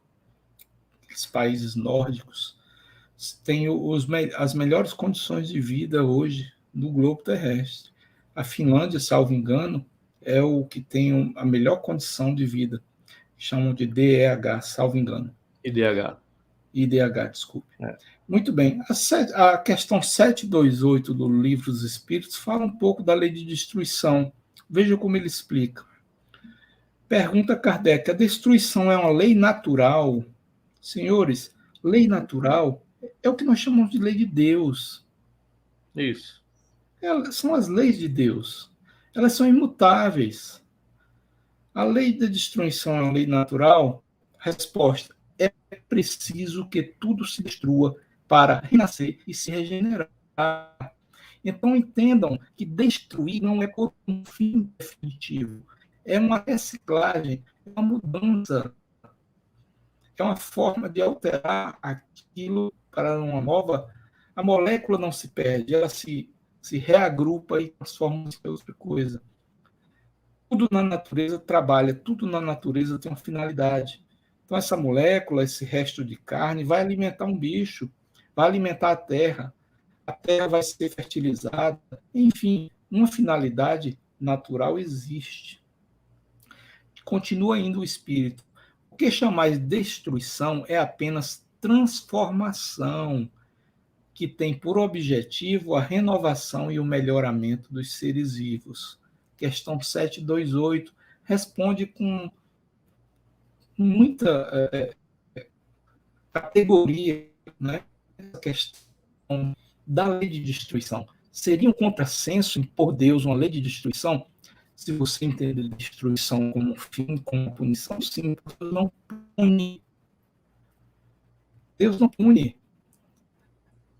os países nórdicos, têm as melhores condições de vida hoje no globo terrestre. A Finlândia, salvo engano, é o que tem a melhor condição de vida. Chamam de DEH, salvo engano. IDH. IDH, desculpe. É. Muito bem. A questão 728 do Livro dos Espíritos fala um pouco da lei de destruição. Veja como ele explica. Pergunta Kardec: a destruição é uma lei natural? Senhores, lei natural é o que nós chamamos de lei de Deus. Isso. Elas são as leis de Deus. Elas são imutáveis. A lei da destruição é uma lei natural? Resposta: é preciso que tudo se destrua para renascer e se regenerar. Então entendam que destruir não é por um fim definitivo. É uma reciclagem, é uma mudança, é uma forma de alterar aquilo para uma nova. A molécula não se perde, ela se reagrupa e transforma em outra coisa. Tudo na natureza trabalha, tudo na natureza tem uma finalidade. Então, essa molécula, esse resto de carne, vai alimentar um bicho, vai alimentar a terra vai ser fertilizada, enfim, uma finalidade natural existe. Continua ainda o espírito. O que chamar de destruição é apenas transformação, que tem por objetivo a renovação e o melhoramento dos seres vivos. Questão 728 responde com muita categoria, né, a questão da lei de destruição. Seria um contrassenso impor Deus uma lei de destruição? Se você entender destruição como fim, como punição, sim, Deus não pune. Deus não pune.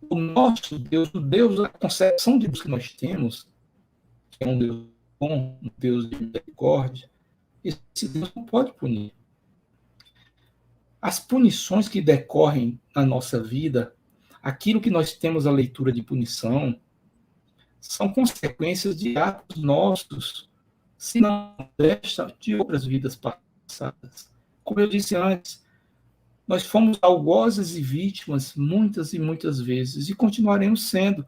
O nosso Deus, o Deus, a concepção de Deus que nós temos, que é um Deus bom, um Deus de misericórdia, esse Deus não pode punir. As punições que decorrem na nossa vida, aquilo que nós temos a leitura de punição, são consequências de atos nossos, se não de outras vidas passadas. Como eu disse antes, nós fomos algozes e vítimas muitas e muitas vezes e continuaremos sendo.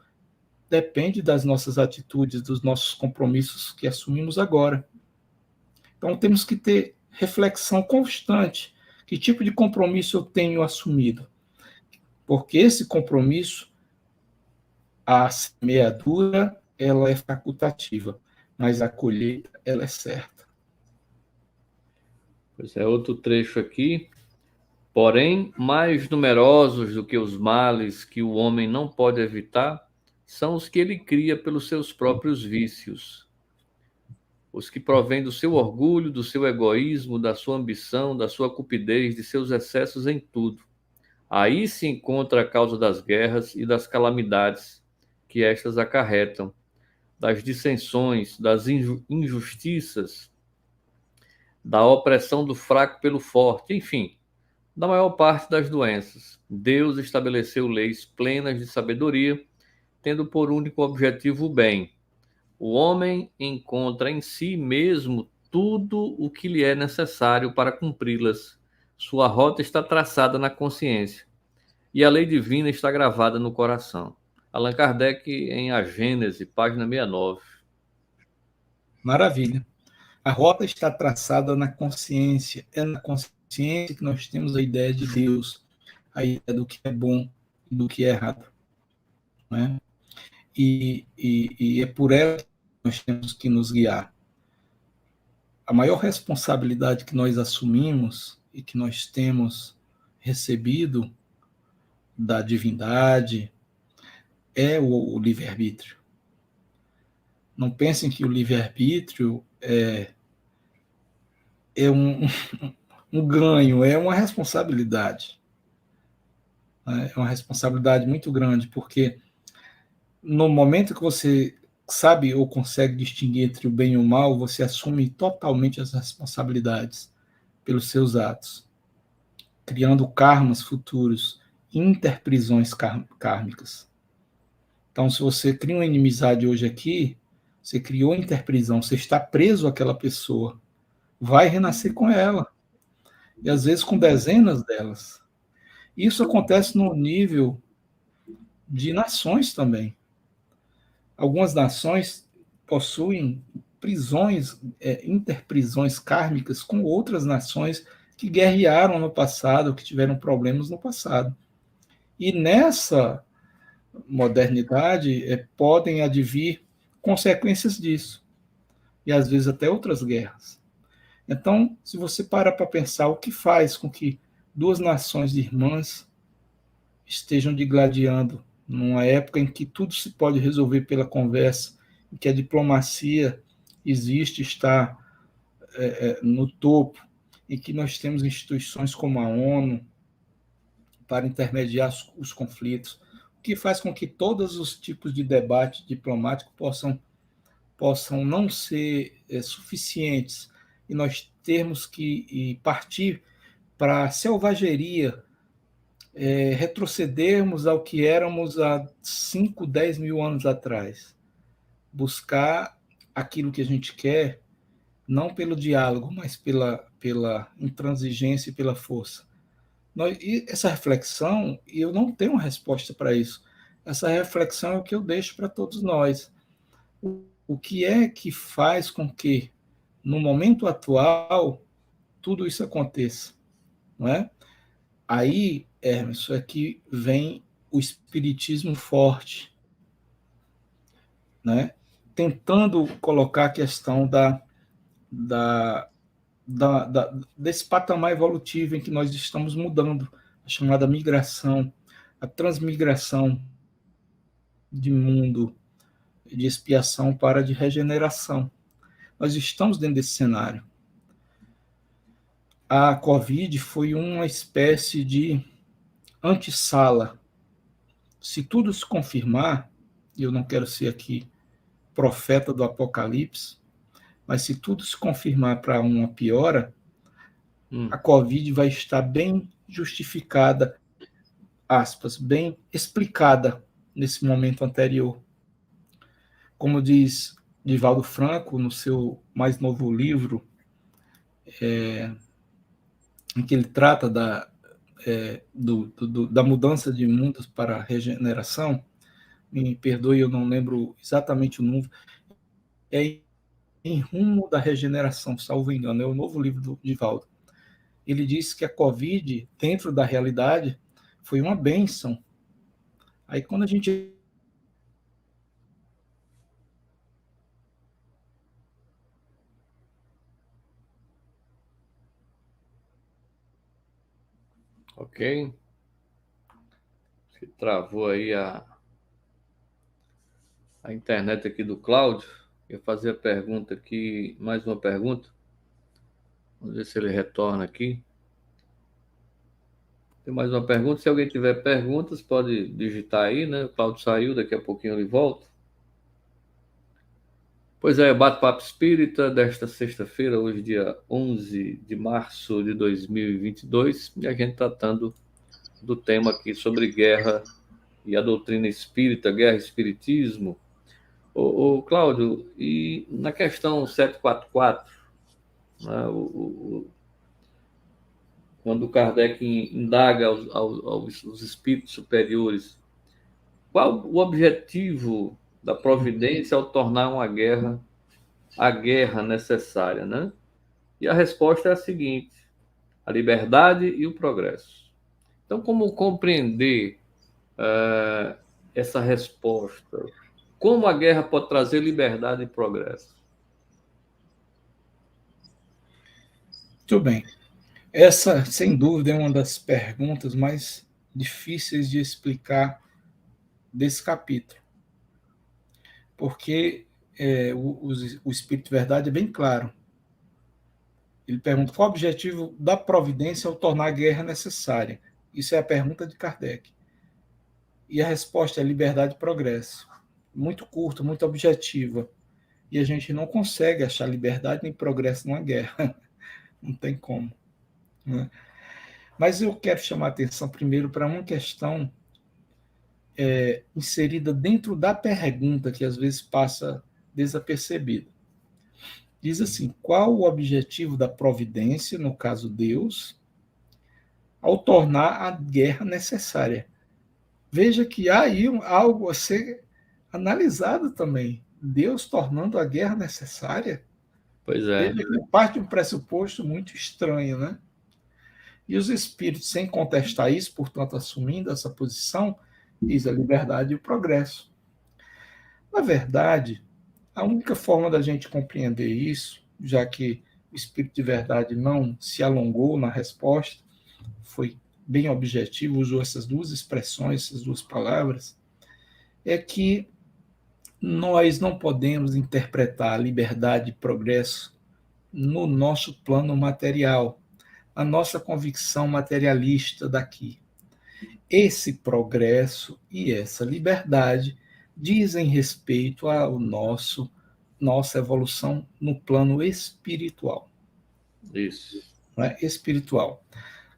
Depende das nossas atitudes, dos nossos compromissos que assumimos agora. Então temos que ter reflexão constante. Que tipo de compromisso eu tenho assumido? Porque esse compromisso, a semeadura, ela é facultativa, mas a colheita, ela é certa. Pois é, outro trecho aqui. Porém, mais numerosos do que os males que o homem não pode evitar são os que ele cria pelos seus próprios vícios. Os que provêm do seu orgulho, do seu egoísmo, da sua ambição, da sua cupidez, de seus excessos em tudo. Aí se encontra a causa das guerras e das calamidades que estas acarretam, das dissensões, das injustiças, da opressão do fraco pelo forte, enfim, da maior parte das doenças. Deus estabeleceu leis plenas de sabedoria, tendo por único objetivo o bem. O homem encontra em si mesmo tudo o que lhe é necessário para cumpri-las. Sua rota está traçada na consciência e a lei divina está gravada no coração. Allan Kardec, em A Gênese, página 69. Maravilha. A rota está traçada na consciência. É na consciência que nós temos a ideia de Deus, a ideia do que é bom e do que é errado. Né? E é por ela que nós temos que nos guiar. A maior responsabilidade que nós assumimos e que nós temos recebido da divindade é o livre-arbítrio. Não pensem que o livre-arbítrio é um ganho, é uma responsabilidade. Né? É uma responsabilidade muito grande, porque no momento que você sabe ou consegue distinguir entre o bem e o mal, você assume totalmente as responsabilidades pelos seus atos, criando karmas futuros, interprisões kármicas. Então, se você cria uma inimizade hoje aqui, você criou interprisão, você está preso àquela pessoa, vai renascer com ela, e às vezes com dezenas delas. Isso acontece no nível de nações também. Algumas nações possuem prisões, interprisões kármicas com outras nações que guerrearam no passado, que tiveram problemas no passado. E nessa modernidade podem advir consequências disso, e às vezes até outras guerras. Então, se você para pensar o que faz com que duas nações irmãs estejam digladiando numa época em que tudo se pode resolver pela conversa, em que a diplomacia existe, está no topo, em que nós temos instituições como a ONU para intermediar os conflitos, o que faz com que todos os tipos de debate diplomático possam não ser suficientes, e nós termos que partir para a selvageria, retrocedermos ao que éramos há 5, 10 mil anos atrás. Buscar aquilo que a gente quer, não pelo diálogo, mas pela intransigência e pela força. E essa reflexão, e eu não tenho uma resposta para isso, essa reflexão é o que eu deixo para todos nós. O que é que faz com que, no momento atual, tudo isso aconteça? Não é? Aí, Hermes, aqui vem o espiritismo forte, né? Tentando colocar a questão desse patamar evolutivo em que nós estamos mudando, a chamada migração, a transmigração de mundo, de expiação para de regeneração. Nós estamos dentro desse cenário. A Covid foi uma espécie de antessala. Se tudo se confirmar, e eu não quero ser aqui profeta do Apocalipse, mas se tudo se confirmar para uma piora, a Covid vai estar bem justificada, aspas, bem explicada nesse momento anterior. como diz Divaldo Franco no seu mais novo livro, em que ele trata da mudança de mundos para a regeneração, me perdoe, eu não lembro exatamente o número, é Em Rumo da Regeneração, salvo engano, é o novo livro do Divaldo. Ele diz que a Covid, dentro da realidade, foi uma bênção. Aí quando a gente... Ok? Se travou aí a internet aqui do Cláudio. Eu fazer a pergunta aqui, mais uma pergunta. Vamos ver se ele retorna aqui. Tem mais uma pergunta. Se alguém tiver perguntas, pode digitar aí, né? O Cláudio saiu, daqui a pouquinho ele volta. Pois é, Bate-Papo Espírita desta sexta-feira, hoje, dia 11 de março de 2022, e a gente tratando do tema aqui sobre guerra e a doutrina espírita, guerra e espiritismo. Cláudio, e na questão 744, né, quando Kardec indaga aos espíritos superiores qual o objetivo da providência ao tornar uma guerra a guerra necessária, né? E a resposta é a seguinte: a liberdade e o progresso. Então, como compreender essa resposta? Como a guerra pode trazer liberdade e progresso? Muito bem. Essa, sem dúvida, é uma das perguntas mais difíceis de explicar desse capítulo, porque o Espírito de Verdade é bem claro. Ele pergunta qual o objetivo da providência ao tornar a guerra necessária. Isso é a pergunta de Kardec. E a resposta é liberdade e progresso. Muito curta, muito objetiva. E a gente não consegue achar liberdade nem progresso numa guerra. Não tem como. Né? Mas eu quero chamar a atenção primeiro para uma questão inserida dentro da pergunta, que às vezes passa desapercebida. Diz assim: qual o objetivo da providência, no caso Deus, ao tornar a guerra necessária? Veja que há aí algo a ser analisado também. Deus tornando a guerra necessária. Pois é. Veja que parte de um pressuposto muito estranho, né? E os espíritos, sem contestar isso, portanto, assumindo essa posição, diz a liberdade e o progresso. Na verdade, a única forma da gente compreender isso, já que o Espírito de Verdade não se alongou na resposta, foi bem objetivo, usou essas duas expressões, essas duas palavras, é que nós não podemos interpretar a liberdade e progresso no nosso plano material, a nossa convicção materialista daqui. Esse progresso e essa liberdade dizem respeito ao nossa evolução no plano espiritual. Isso. Né? Espiritual.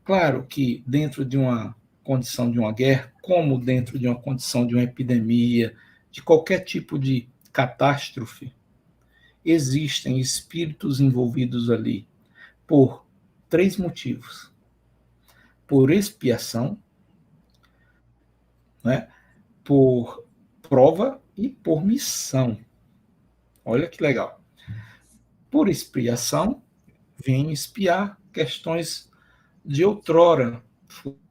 Claro que dentro de uma condição de uma guerra, como dentro de uma condição de uma epidemia, de qualquer tipo de catástrofe, existem espíritos envolvidos ali por três motivos: por expiação, né? Por prova e por missão. Olha que legal. Por expiação, vem espiar questões de outrora,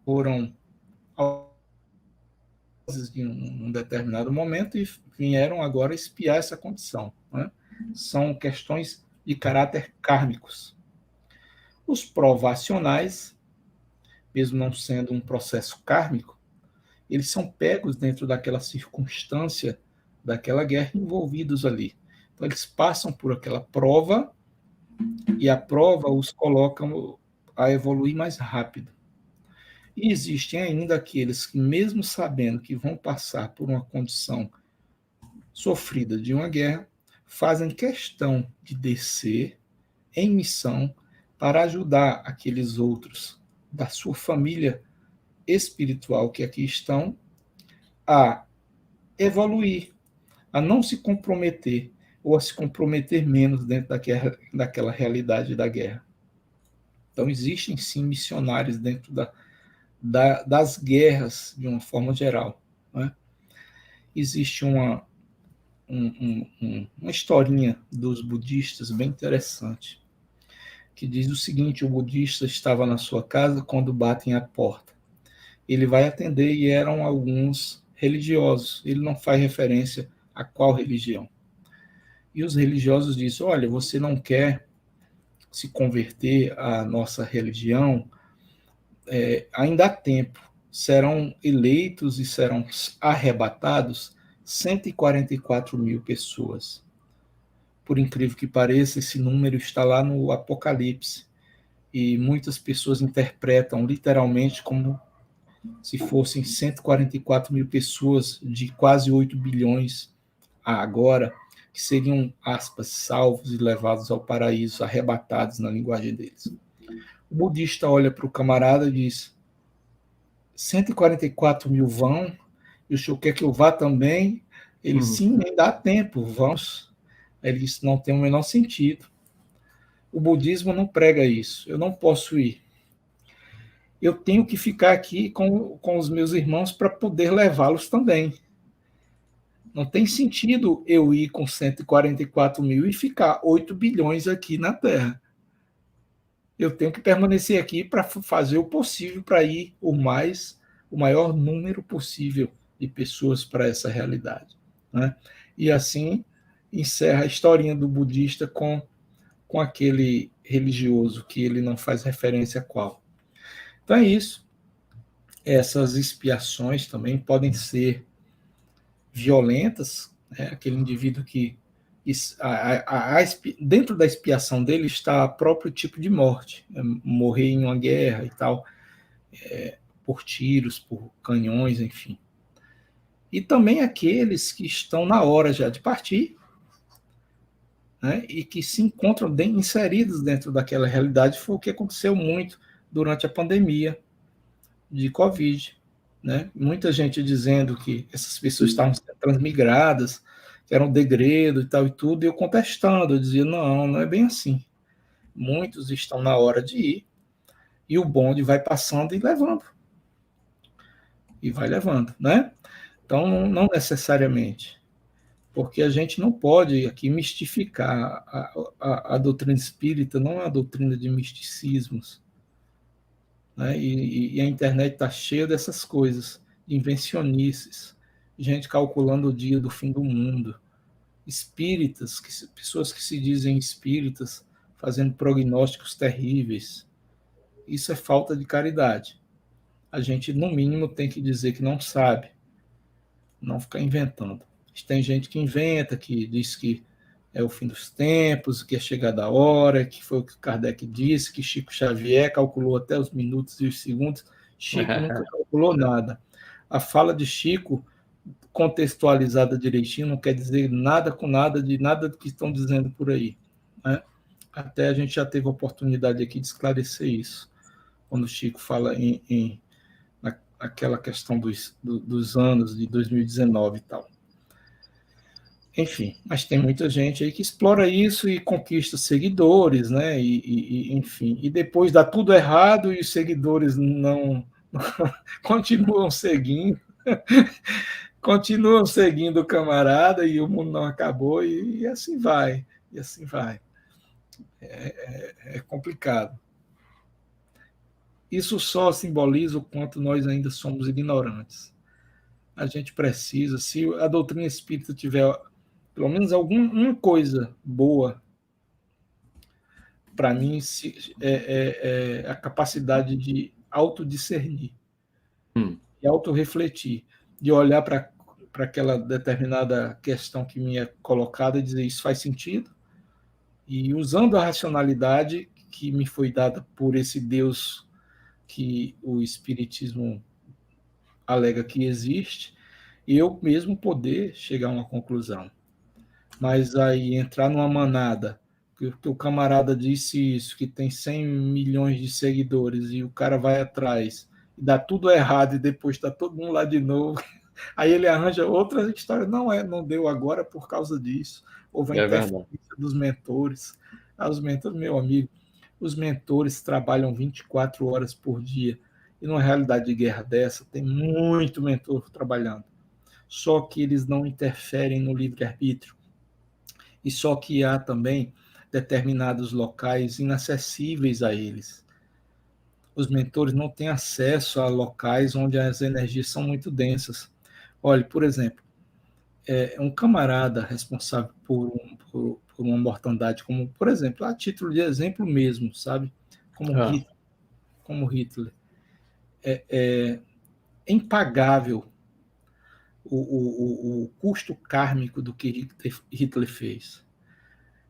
foram em um determinado momento e vieram agora espiar essa condição. Né? São questões de caráter kármicos. Os provacionais, mesmo não sendo um processo kármico, eles são pegos dentro daquela circunstância, daquela guerra, envolvidos ali. Então, eles passam por aquela prova e a prova os coloca a evoluir mais rápido. E existem ainda aqueles que, mesmo sabendo que vão passar por uma condição sofrida de uma guerra, fazem questão de descer em missão para ajudar aqueles outros da sua família espiritual que aqui estão a evoluir, a não se comprometer ou a se comprometer menos dentro daquela realidade da guerra. Então, existem sim missionários dentro das guerras, de uma forma geral. Né? Existe uma historinha dos budistas bem interessante, que diz o seguinte: o budista estava na sua casa quando batem à porta. Ele vai atender e eram alguns religiosos. Ele não faz referência a qual religião. E os religiosos dizem: olha, você não quer se converter à nossa religião? Ainda há tempo. Serão eleitos e serão arrebatados 144 mil pessoas. Por incrível que pareça, esse número está lá no Apocalipse. E muitas pessoas interpretam literalmente como se fossem 144 mil pessoas de quase 8 bilhões agora, que seriam, aspas, salvos e levados ao paraíso, arrebatados na linguagem deles. O budista olha para o camarada e diz: 144 mil vão, e o senhor quer que eu vá também? Ele, sim, ainda dá tempo, vamos. Ele disse: não tem o menor sentido. O budismo não prega isso, eu não posso ir. Eu tenho que ficar aqui com os meus irmãos para poder levá-los também. Não tem sentido eu ir com 144 mil e ficar 8 bilhões aqui na Terra. Eu tenho que permanecer aqui para fazer o possível para ir o maior número possível de pessoas para essa realidade. Né? E assim encerra a historinha do budista com aquele religioso, que ele não faz referência a qual. Então é isso. Essas expiações também podem ser violentas, né? Aquele indivíduo que dentro da expiação dele está o próprio tipo de morte, morrer em uma guerra e tal, por tiros, por canhões, enfim. E também aqueles que estão na hora já de partir, né, e que se encontram inseridos dentro daquela realidade. Foi o que aconteceu muito durante a pandemia de Covid. Né? Muita gente dizendo que essas pessoas estavam sendo transmigradas, que era um degredo e tal e tudo, e eu contestando, eu dizia: não é bem assim. Muitos estão na hora de ir, e o bonde vai passando e levando. E vai levando, né? Então, não necessariamente, porque a gente não pode aqui mistificar. A doutrina espírita não é a doutrina de misticismos. Né? E a internet está cheia dessas coisas, de invencionices, gente calculando o dia do fim do mundo, espíritas, pessoas que se dizem espíritas, fazendo prognósticos terríveis. Isso é falta de caridade. A gente, no mínimo, tem que dizer que não sabe, não ficar inventando. Tem gente que inventa, que diz que é o fim dos tempos, que é chegada a hora, que foi o que Kardec disse, que Chico Xavier calculou até os minutos e os segundos. Chico nunca calculou nada. A fala de Chico, contextualizada direitinho, não quer dizer nada com nada de nada do que estão dizendo por aí. Né? Até a gente já teve a oportunidade aqui de esclarecer isso, quando o Chico fala naquela questão dos anos de 2019 e tal. Enfim, mas tem muita gente aí que explora isso e conquista seguidores, né? Enfim, e depois dá tudo errado e os seguidores não continuam seguindo, continuam seguindo o camarada e o mundo não acabou e assim vai, e assim vai. É complicado. Isso só simboliza o quanto nós ainda somos ignorantes. A gente precisa, se a doutrina espírita tiver pelo menos alguma coisa boa, para mim, é a capacidade de autodiscernir, de autorrefletir, de olhar para aquela determinada questão que me é colocada e dizer: isso faz sentido? E usando a racionalidade que me foi dada por esse Deus que o Espiritismo alega que existe, eu mesmo poder chegar a uma conclusão. Mas aí entrar numa manada, que o camarada disse isso, que tem 100 milhões de seguidores, e o cara vai atrás, e dá tudo errado, e depois está todo mundo lá de novo, Aí ele arranja outra história. Não deu agora por causa disso. Houve a É verdade. interferência dos mentores. Os mentores, meu amigo, os mentores trabalham 24 horas por dia. E numa realidade de guerra dessa, tem muito mentor trabalhando. Só que eles não interferem no livre-arbítrio. E só que há também determinados locais inacessíveis a eles. Os mentores não têm acesso a locais onde as energias são muito densas. Olha, por exemplo, um camarada responsável por uma mortandade, como, por exemplo, a título de exemplo mesmo, sabe? Como Ah, Hitler. Como Hitler. É impagável o custo kármico do que Hitler fez.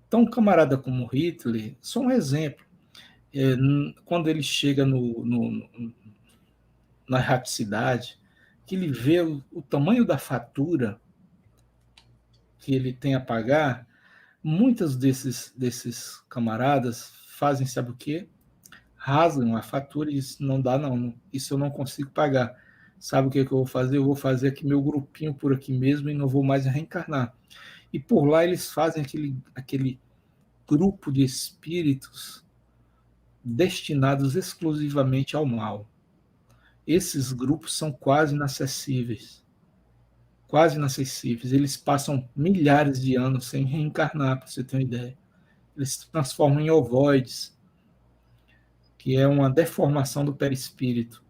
Então, um camarada como Hitler, só um exemplo, quando ele chega na erraticidade, que ele vê o tamanho da fatura que ele tem a pagar, muitos desses camaradas fazem, sabe o quê? Rasgam a fatura e dizem, não dá não, isso eu não consigo pagar. Sabe o que, que eu vou fazer? Eu vou fazer aqui meu grupinho por aqui mesmo e não vou mais reencarnar. E por lá eles fazem aquele grupo de espíritos destinados exclusivamente ao mal. Esses grupos são quase inacessíveis. Quase inacessíveis. Eles passam milhares de anos sem reencarnar, para você ter uma ideia. Eles se transformam em ovoides, que é uma deformação do perispírito,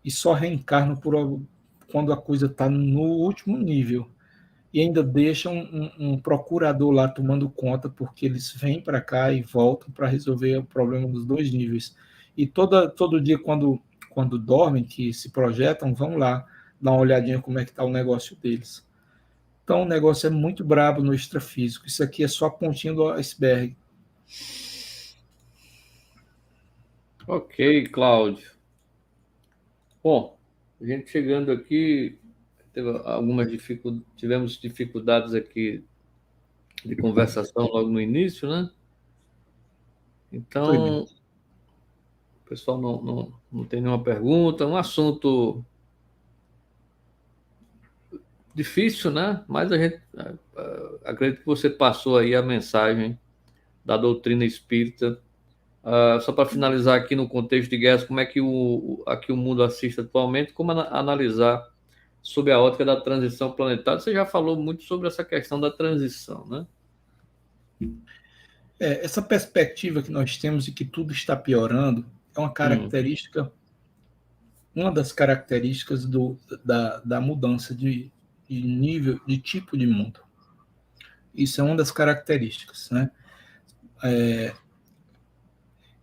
e só reencarnam quando a coisa está no último nível. E ainda deixam um procurador lá tomando conta, porque eles vêm para cá e voltam para resolver o problema dos dois níveis. E todo dia, quando dormem, que se projetam, vão lá dar uma olhadinha como é que está o negócio deles. Então, o negócio é muito brabo no extrafísico. Isso aqui é só a pontinha do iceberg. ok, Cláudio. Bom, a gente chegando aqui, tivemos dificuldades aqui de conversação logo no início, né? Foi bem. Então, o pessoal não tem nenhuma pergunta. Um assunto difícil, né? Mas a gente acredito que você passou aí a mensagem da doutrina espírita. Só para finalizar aqui no contexto de guerras, como é que aqui o mundo assiste atualmente, como analisar sob a ótica da transição planetária? Você já falou muito sobre essa questão da transição, né? Essa perspectiva que nós temos de que tudo está piorando é Hum, uma das características da mudança de nível, de tipo de mundo. Isso é uma das características, né?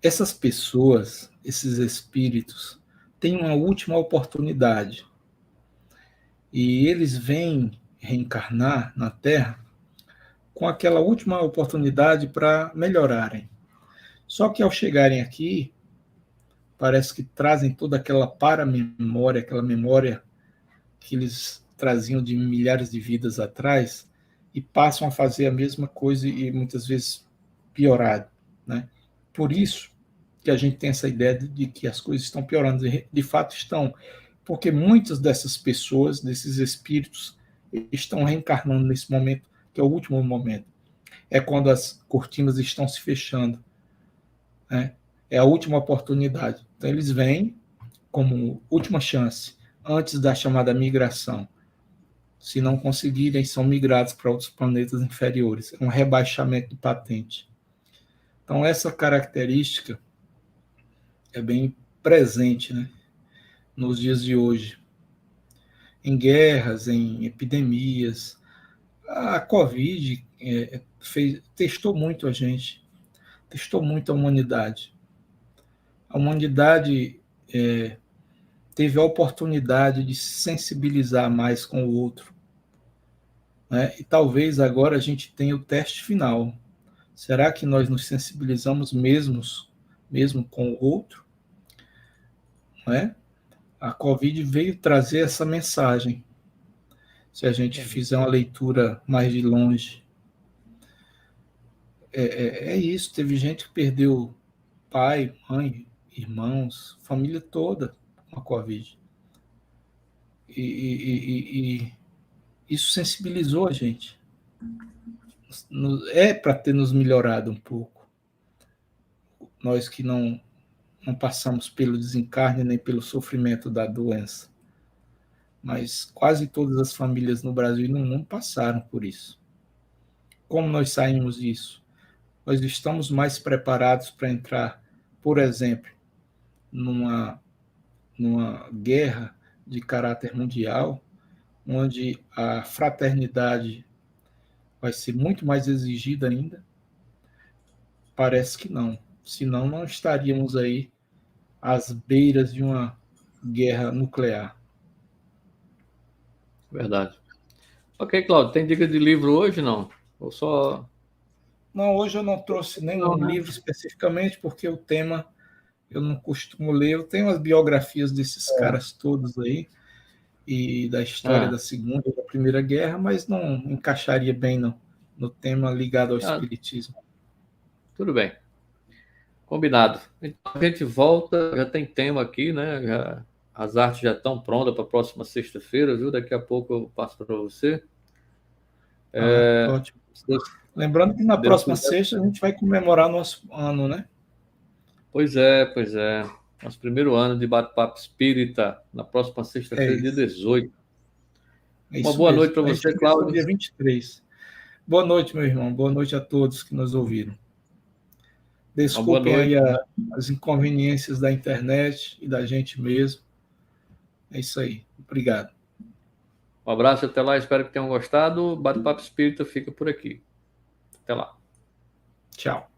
Essas pessoas, esses espíritos, têm uma última oportunidade e eles vêm reencarnar na Terra com aquela última oportunidade para melhorarem. Só que ao chegarem aqui, parece que trazem toda aquela paramemória, aquela memória que eles traziam de milhares de vidas atrás e passam a fazer a mesma coisa e muitas vezes piorado, né? Por isso que a gente tem essa ideia de que as coisas estão piorando, de fato estão, porque muitas dessas pessoas, desses espíritos, estão reencarnando nesse momento, que é o último momento. É quando as cortinas estão se fechando, né? É a última oportunidade. Então eles vêm como última chance, antes da chamada migração. Se não conseguirem, são migrados para outros planetas inferiores. É um rebaixamento de patente. Então, essa característica é bem presente, né, nos dias de hoje. Em guerras, em epidemias. A Covid testou muito a gente, testou muito a humanidade. A humanidade teve a oportunidade de se sensibilizar mais com o outro, né? E talvez agora a gente tenha o teste final. Será que nós nos sensibilizamos mesmo com o outro? Não é? A Covid veio trazer essa mensagem. Se a gente fizer uma leitura mais de longe, é isso. Teve gente que perdeu pai, mãe, irmãos, família toda com a Covid. E isso sensibilizou a gente. É para ter nos melhorado um pouco. Nós que não passamos pelo desencarne nem pelo sofrimento da doença. Mas quase todas as famílias no Brasil e no mundo passaram por isso. Como nós saímos disso? Nós estamos mais preparados para entrar, por exemplo, numa guerra de caráter mundial, onde a fraternidade vai ser muito mais exigida ainda? Parece que não. Senão não estaríamos aí às beiras de uma guerra nuclear. Verdade. Ok, Cláudio, tem dica de livro hoje, não? Ou só... Não, hoje eu não trouxe nenhum livro especificamente, porque o tema eu não costumo ler. Eu tenho as biografias desses caras todos aí, e da história da Segunda e da Primeira Guerra, mas não encaixaria bem no tema ligado ao espiritismo. Tudo bem. Combinado. Então a gente volta, já tem tema aqui, né? As artes já estão prontas para a próxima sexta-feira, viu? Daqui a pouco eu passo para você. Ótimo. Lembrando que na próxima sexta a gente vai comemorar nosso ano, né? Pois é, pois é. Nosso primeiro ano de bate-papo espírita, na próxima sexta-feira, dia 18. Uma boa noite para você, Cláudio. Dia 23. Boa noite, meu irmão. Boa noite a todos que nos ouviram. Desculpem aí as inconveniências da internet e da gente mesmo. É isso aí. Obrigado. Um abraço, até lá. Espero que tenham gostado. Bate-papo espírita fica por aqui. Até lá. Tchau.